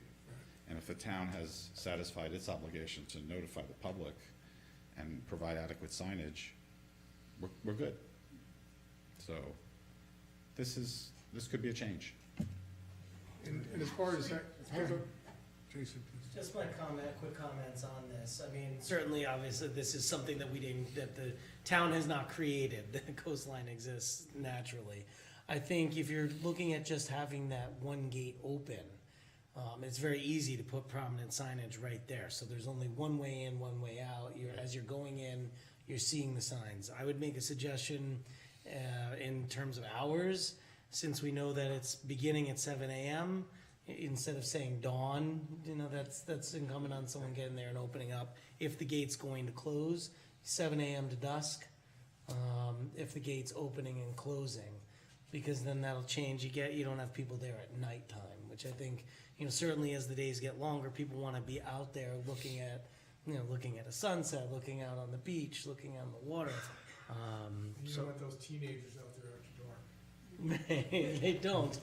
And if the town has satisfied its obligation to notify the public and provide adequate signage, we're good. So this could be a change. And as far as that, Jason, please. Just quick comments on this. I mean, certainly, obviously, this is something that that the town has not created. The coastline exists naturally. I think if you're looking at just having that one gate open, it's very easy to put prominent signage right there. So there's only one way in, one way out. As you're going in, you're seeing the signs. I would make a suggestion in terms of hours, since we know that it's beginning at 7 a.m., instead of saying dawn, that's incumbent on someone getting there and opening up. If the gate's going to close, 7 a.m. to dusk, if the gate's opening and closing, because then that'll change. You don't have people there at nighttime, which I think, certainly as the days get longer, people want to be out there looking at, you know, looking at a sunset, looking out on the beach, looking on the water. You So don't want those teenagers out there after dark. they don't.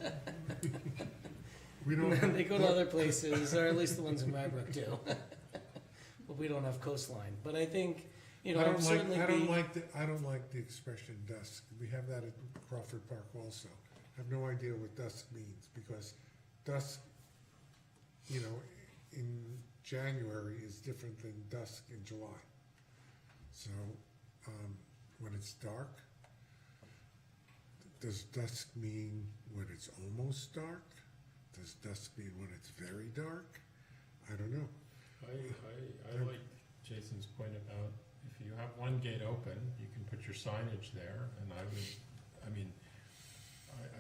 We don't. They go to other places, or at least the ones in Rybrook do. But we don't have coastline. But I think, you know, I don't certainly I don't like the expression dusk. We have that at Crawford Park also. I have no idea what dusk means, because dusk, you know, in January is different than dusk in July. So, when it's dark, does dusk mean when it's almost dark? Does dusk mean when it's very dark? I don't know. I like Jason's point about if you have one gate open, you can put your signage there, and I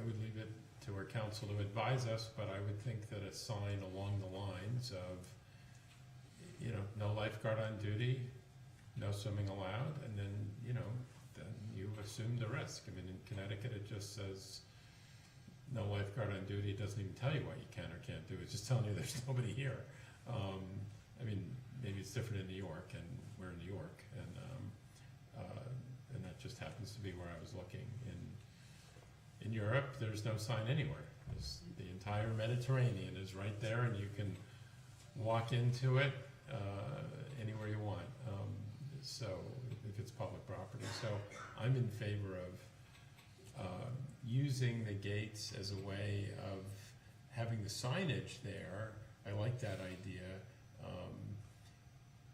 would leave it to our council to advise us, but I would think that a sign along the lines of, you know, no lifeguard on duty, no swimming allowed, and then, you know, then you assume the risk. I mean, in Connecticut, it just says no lifeguard on duty. It doesn't even tell you what you can or can't do. It's just telling you there's nobody here. I mean, maybe it's different in New York, and we're in New York, and that just happens to be where I was looking. In Europe, there's no sign anywhere. The entire Mediterranean is right there, and you can walk into it anywhere you want. So if it's public property, so I'm in favor of using the gates as a way of having the signage there. I like that idea.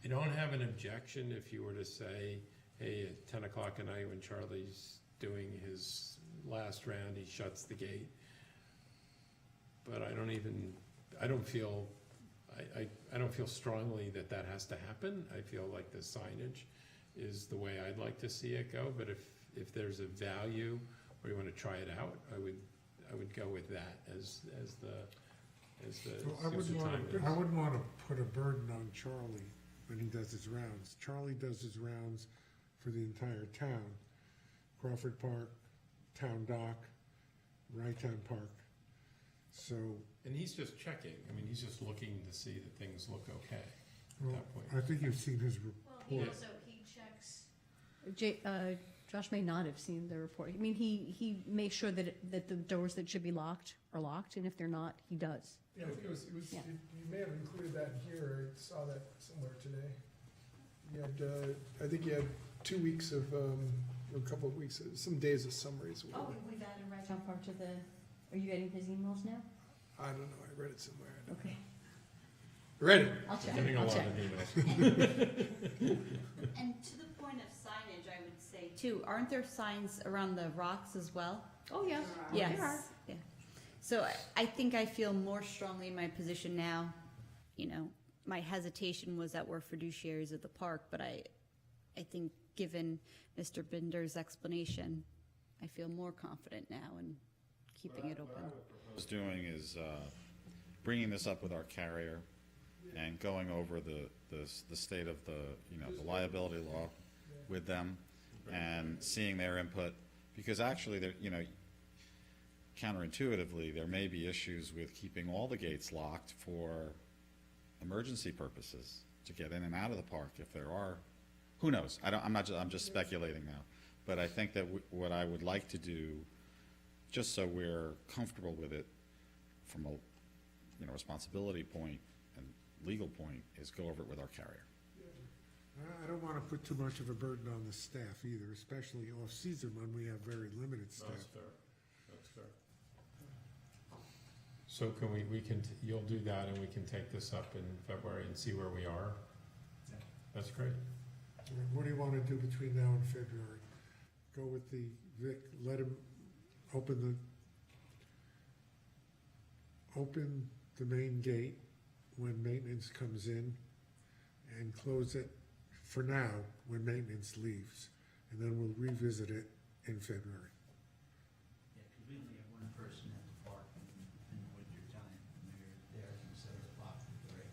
I don't have an objection if you were to say, hey, at 10 o'clock at night when Charlie's doing his last round, he shuts the gate. But I don't feel strongly that that has to happen. I feel like the signage is the way I'd like to see it go. But if there's a value or you want to try it out, I would go with that as the Well, I wouldn't want to put a burden on Charlie when he does his rounds. Charlie does his rounds for the entire town. Crawford Park, Town Dock, Rytown Park. So. And he's just checking. I mean, he's just looking to see that things look okay at Well, that point. I think you've seen his Well, he report. also, he checks. Josh may not have seen the report. I mean, he makes sure that the doors that should be locked are locked, and if they're not, he does. Yeah, I think Yeah. you may have included that here, I saw that somewhere today. You had, I think you had 2 weeks of, or a couple of weeks, some days of summaries. Oh, we've added Rytown Park to the, are you getting his emails now? I don't know, I read it somewhere. Okay. Read it. I'll check. Getting a I'll lot check. of emails. And to the point of signage, I would say too, aren't there signs around the rocks as well? Oh, yeah. Yes. There are. Yeah. So I think I feel more strongly in my position now. You know, my hesitation was that we're fiduciaries of the park, but I think given Mr. Binder's explanation, I feel more confident now in keeping it open. What I was doing is bringing this up with our carrier and going over the state of the liability law with them and seeing their input, because actually they're, counterintuitively, there may be issues with keeping all the gates locked for emergency purposes to get in and out of the park. If there are, who knows? I'm just speculating now. But I think that what I would like to do, just so we're comfortable with it from a responsibility point and legal point, is go over it with our carrier. I don't want to put too much of a burden on the staff either, especially off-season when we have very limited staff. That's fair. That's fair. So can you'll do that, and we can take this up in February and see where we are? Yeah. That's great. What do you want to do between now and February? Go with the Vic, let him open the main gate when maintenance comes in, and close it for now when maintenance leaves, and then we'll revisit it in February. Yeah, because we only have one person at the park in the winter time, and they're there from 7 o'clock to 3.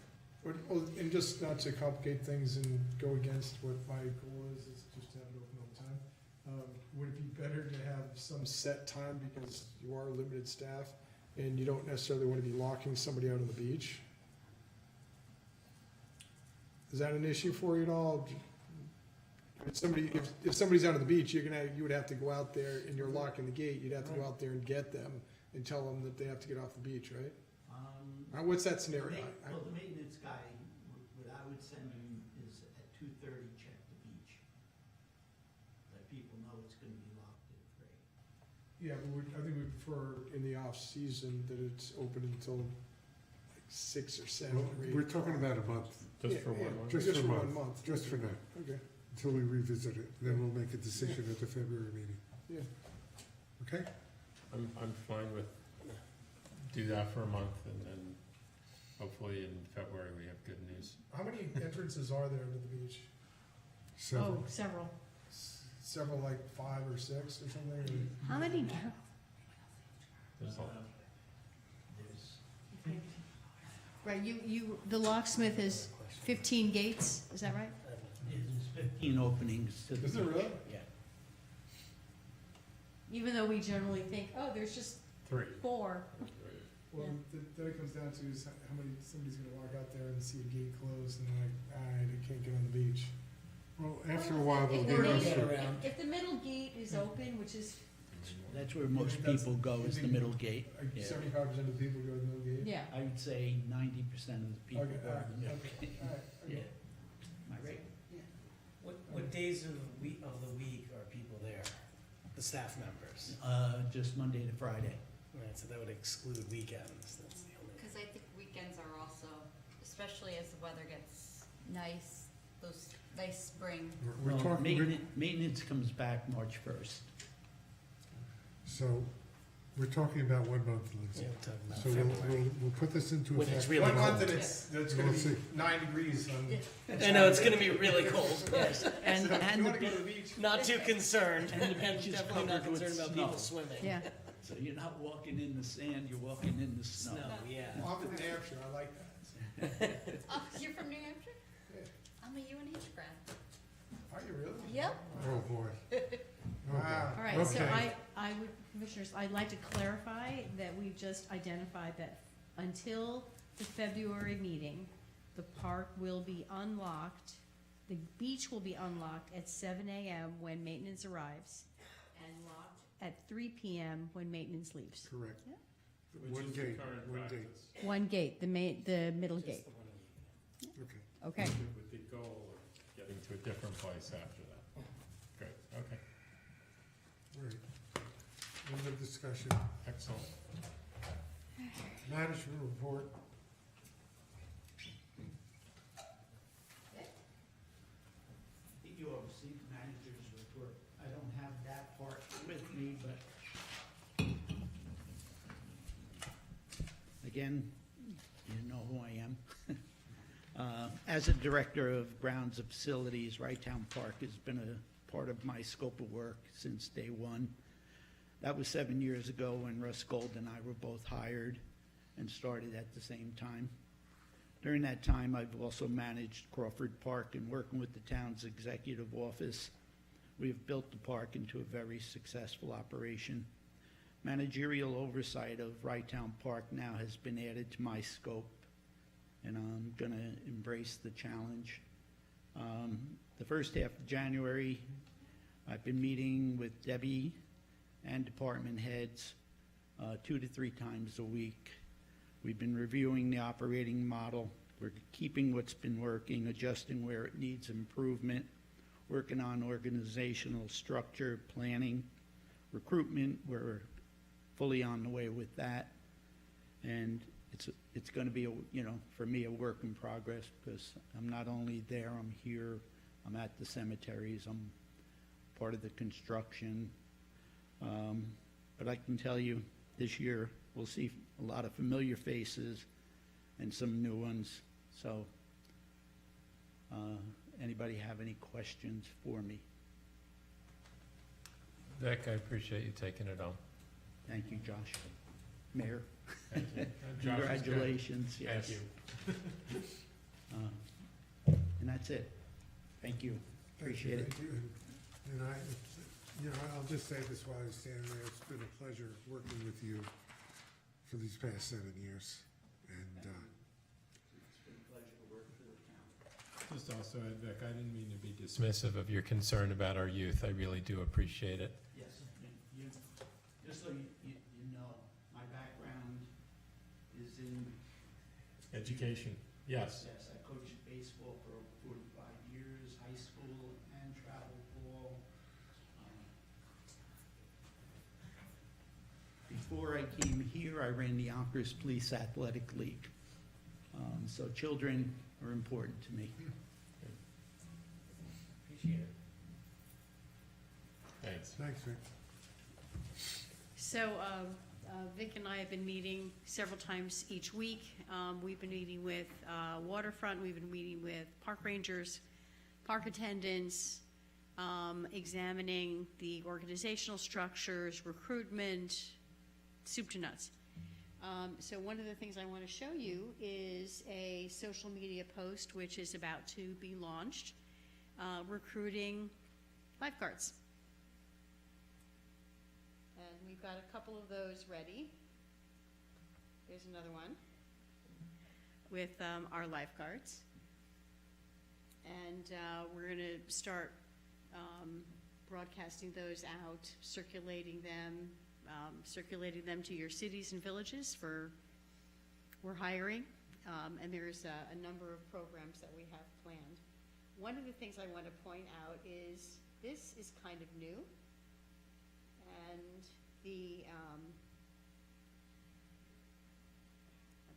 And just not to complicate things and go against what my goal is just to have it open all the time. Would it be better to have some set time, because you are limited staff and you don't necessarily want to be locking somebody out on the beach? Is that an issue for you at all? If somebody's out on the beach, you would have to go out there and you're locking the gate, you'd have to go out there and get them and tell them that they have to get off the beach, right? What's that scenario? Well, the maintenance guy, what I would send him is at 2:30, check the beach. Let people know it's gonna be locked at 3. Yeah, but I think we prefer in the off-season that it's open until like 6 or 7 Well, or 8. we're talking about a month. Just Yeah, for yeah, one month? Just for 1 1 month. Just for now, Okay, until we revisit it. Then we'll make a decision at the February meeting. yeah. Okay? I'm fine with, do that for a month, and then hopefully in February we have good news. How many entrances are there to the beach? Several. Oh, several. Several, like 5 or 6 or something? How many? There's a- Right, the locksmith has 15 gates, is that right? There's 15 openings to the. Is there really? Yeah. Even though we generally think, oh, there's just 3. 4. Well, then it comes down to is how many, somebody's gonna walk out there and see a gate closed and they're like, alright, I can't get on the beach. Well, after a while, they'll If get the used to middle- it. If the middle gate is open, which is, That's where most people go, is the middle gate. Like Yeah. 75% of the people go to the middle gate? yeah. I would say 90% of the people Okay, go to the middle okay, gate. alright, Yeah. okay. Am I right? What days of the week are people there? The staff members? Just Monday to Friday. Right, so that would exclude weekends, that's the only. Because I think weekends are also, especially as the weather gets nice, those nice spring. We're Well, talking, maintenance comes back March 1st. so, we're talking about 1 month, Yeah, Lindsay. we're talking about So February. we'll put this into When it's effect. really 1 month cold. and it's gonna We'll be see. 9 degrees on. I know, it's gonna be really cold, yes. And, So if and you the wanna go to be- the beach, Not too concerned, And the and beach is definitely not covered with concerned about snow. people swimming. Yeah. so you're not walking in the sand, you're walking in the snow. Snow, yeah. off in New Hampshire, I like that. Oh, you're from New Hampshire? Yeah. I'm a UNH grad. Are you really? Yep. Oh, boy. Wow. All right, so Okay. I would, Commissioners, I'd like to clarify that we just identified that until the February meeting, the park will be unlocked, the beach will be unlocked at 7 a.m. when maintenance arrives, and locked at 3 p.m. when maintenance leaves. Correct. Yeah. Which One is the gate, current one practice. gate. One gate, the middle gate. Okay. Okay. With the goal of getting to a different place after that. Good, okay, All right. End of discussion. excellent. Management report. You oversee the manager's report. I don't have that part with me, but again, you know who I am. As a director of grounds and facilities, Town Park has been a part of my scope of work since day one. That was 7 years ago when Russ Gold and I were both hired and started at the same time. During that time, I've also managed Crawford Park and working with the town's executive office. We have built the park into a very successful operation. Managerial oversight of Town Park now has been added to my scope, and I'm going to embrace the challenge. The first half of January, I've been meeting with Debbie and department heads 2 to 3 times a week. We've been reviewing the operating model. We're keeping what's been working, adjusting where it needs improvement, working on organizational structure, planning, recruitment. We're fully on the way with that. And it's going to be, for me, a work in progress because I'm not only there, I'm here, I'm at the cemeteries, I'm part of the construction. But I can tell you, this year, we'll see a lot of familiar faces and some new ones. So, anybody have any questions for me? Dick, I appreciate you taking it on. Thank you, Josh. Mayor. Thank you. Josh is good. Congratulations, yes. Thank you. And that's it. Thank you. Appreciate it. Thank you. And I'll just say this while I stand there, it's been a pleasure working with you for these past 7 years. And, It's been a pleasure to work for the town. Just also, Vic, I didn't mean to be dismissive of your concern about our youth. I really do appreciate it. Yes, just so you know, my background is in. Education, yes. Yes, I coached baseball for over 45 years, high school and travel ball. Before I came here, I ran the Yonkers Police Athletic League. So children are important to me. Appreciate it. Thanks. Thanks, Vic. So, Vic and I have been meeting several times each week. We've been meeting with Waterfront, we've been meeting with park rangers, park attendants, examining the organizational structures, recruitment, soup to nuts. So one of the things I want to show you is a social media post which is about to be launched, recruiting lifeguards. And we've got a couple of those ready. There's another one with our lifeguards. And we're going to start broadcasting those out, circulating them to your cities and villages we're hiring. And there's a number of programs that we have planned. One of the things I want to point out is this is kind of new. And the, I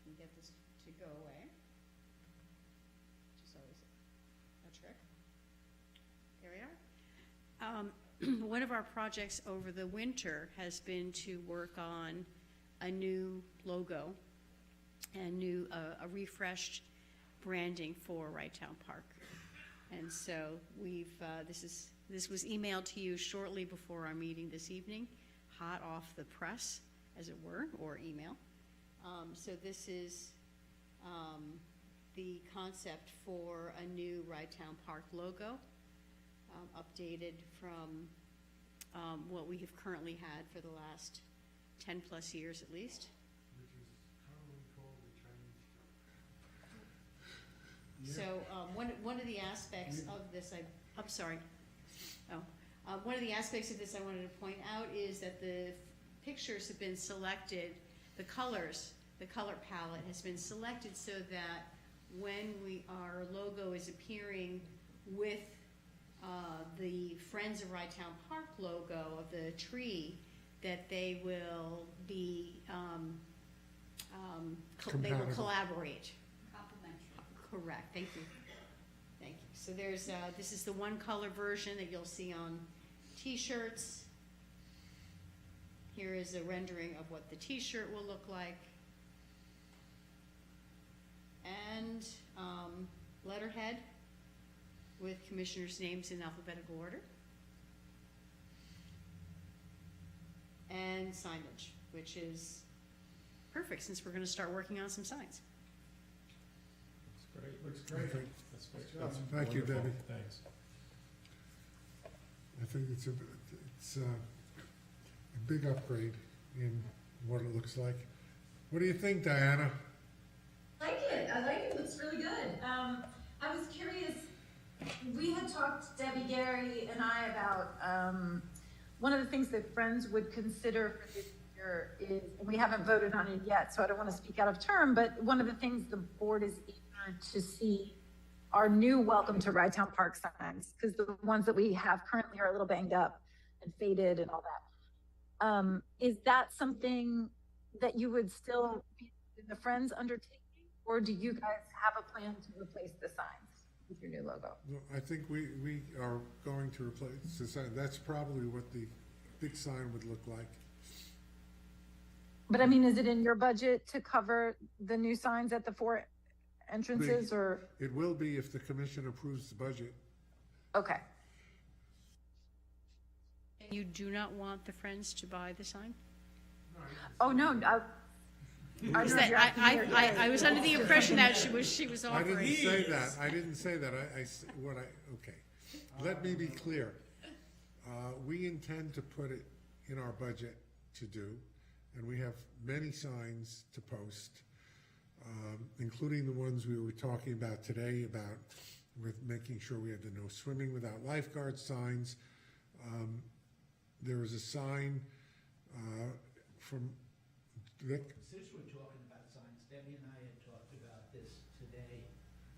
can get this to go away, which is always a trick. There we are. One of our projects over the winter has been to work on a new logo and a refreshed branding for Right Town Park. And so we've, this was emailed to you shortly before our meeting this evening, hot off the press, as it were, or email. So this is the concept for a new Right Town Park logo, updated from what we have currently had for the last 10 plus years at least. Which is commonly called the Chinese Tower. So one of the aspects of this, I'm sorry. One of the aspects of this I wanted to point out is that the pictures have been selected, the color palette has been selected so that when our logo is appearing with the Friends of Right Town Park logo of the tree, that they will be, they will collaborate. Complimentary. Correct, thank you. Thank you. So there's, this is the one color version that you'll see on t-shirts. Here is a rendering of what the t-shirt will look like. And letterhead with commissioners' names in alphabetical order. And signage, which is perfect since we're going to start working on some signs. That's great. Looks great. That's great. That's Thank you, wonderful. Debbie. Thanks. I think it's a big upgrade in what it looks like. What do you think, Diana? I like it, it looks really good. I was curious, we had talked, Debbie, Gary, and I, about one of the things that Friends would consider for this year is, and we haven't voted on it yet, so I don't want to speak out of term, but one of the things the board is eager to see are new Welcome to Right Town Park signs, because the ones that we have currently are a little banged up and faded and all that. Is that something that you would still be in the Friends undertaking, or do you guys have a plan to replace the signs with your new logo? No, I think we are going to replace the sign. That's probably what the big sign would look like. But I mean, is it in your budget to cover the new signs at the four entrances, or? It will be if the commission approves the budget. Okay. You do not want the Friends to buy the sign? Oh, no, I was under the impression that she was I offering. didn't say that. I didn't say that. Okay. Let me be clear. We intend to put it in our budget to do, and we have many signs to post, including the ones we were talking about today about with making sure we had the no swimming without lifeguard signs. There was a sign from Vic. Since we're talking about signs, Debbie and I had talked about this today,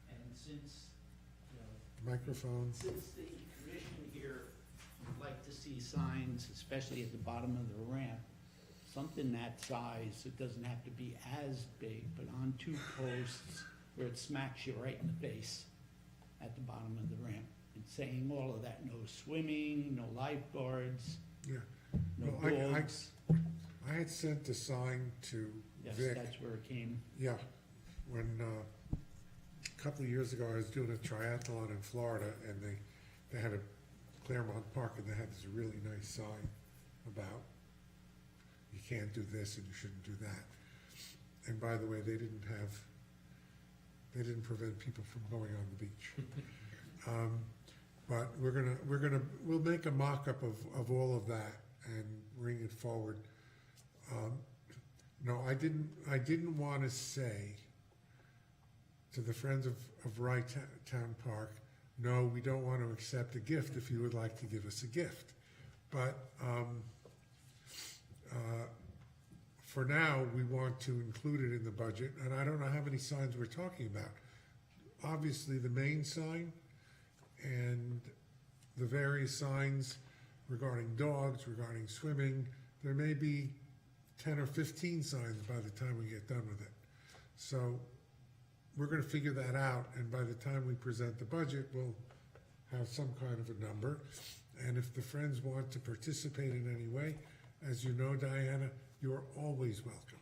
and since, you know, Microphone. since the commission here would like to see signs, especially at the bottom of the ramp, something that size, it doesn't have to be as big, but on 2 posts where it smacks you right in the face at the bottom of the ramp. And saying all of that, no swimming, no lifeguards, Yeah. no Well, dogs. I had sent a sign to Yes, Vic. that's where it came. Yeah, when, a couple of years ago, I was doing a triathlon in Florida, and they had a Claremont Park, and they had this really nice sign about, you can't do this and you shouldn't do that. And by the way, they didn't prevent people from going on the beach. But we'll make a mock-up of all of that and bring it forward. No, I didn't want to say to the Friends of Wright Town Park, no, we don't want to accept a gift if you would like to give us a gift. But for now, we want to include it in the budget, and I don't know how many signs we're talking about. Obviously, the main sign and the various signs regarding dogs, regarding swimming, there may be 10 or 15 signs by the time we get done with it. So we're gonna figure that out, and by the time we present the budget, we'll have some kind of a number. And if the Friends want to participate in any way, as you know, Diana, you're always welcome.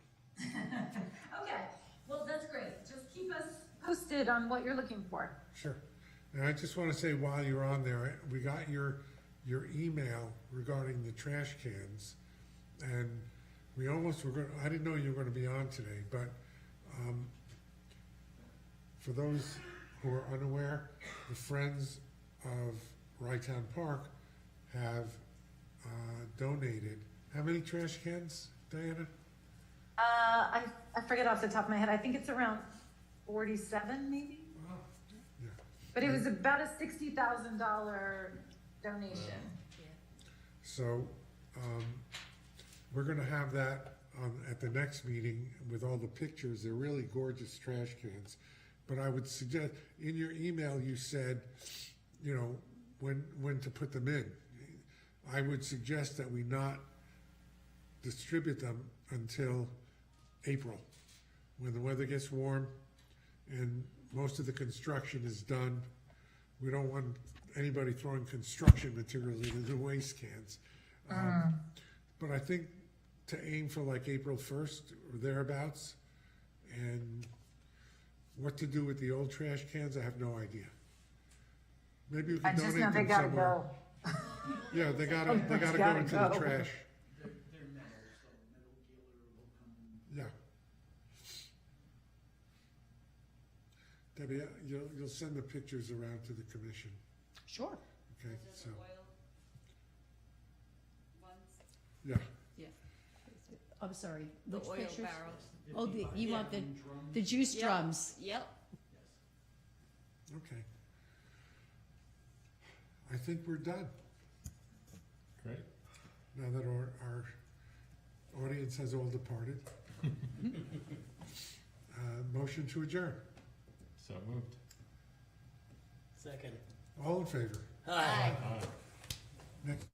Okay, well, that's great. Just keep us posted on what you're looking for. Sure. And I just want to say, while you're on there, we got your email regarding the trash cans, and we almost were going, I didn't know you were going to be on today, but for those who are unaware, the Friends of Wright Town Park have donated, how many trash cans, Diana? I forget off the top of my head. I think it's around 47 maybe? Yeah. But it was about a $60,000 donation. So, we're gonna have that at the next meeting with all the pictures. They're really gorgeous trash cans. But I would suggest, in your email, you said, you know, when to put them in. I would suggest that we not distribute them until April, when the weather gets warm and most of the construction is done. We don't want anybody throwing construction materials into the waste cans. But I think to aim for like April 1st or thereabouts, and what to do with the old trash cans, I have no idea. Maybe we I can just know donate they them gotta somewhere. go. Yeah, they gotta go Gotta into go. the trash. They're metal, so metal dealer will come. Yeah. Debbie, you'll send the pictures around to the commission, Sure. okay? So, Ones, yeah, I'm sorry, the which oil pictures? barrels. Oh, you want the Drums. juice Yep. drums. Yep. okay. I think we're done, Great. now that our audience has all departed. Motion to adjourn. So moved. Second. All in favor? Hi. Next.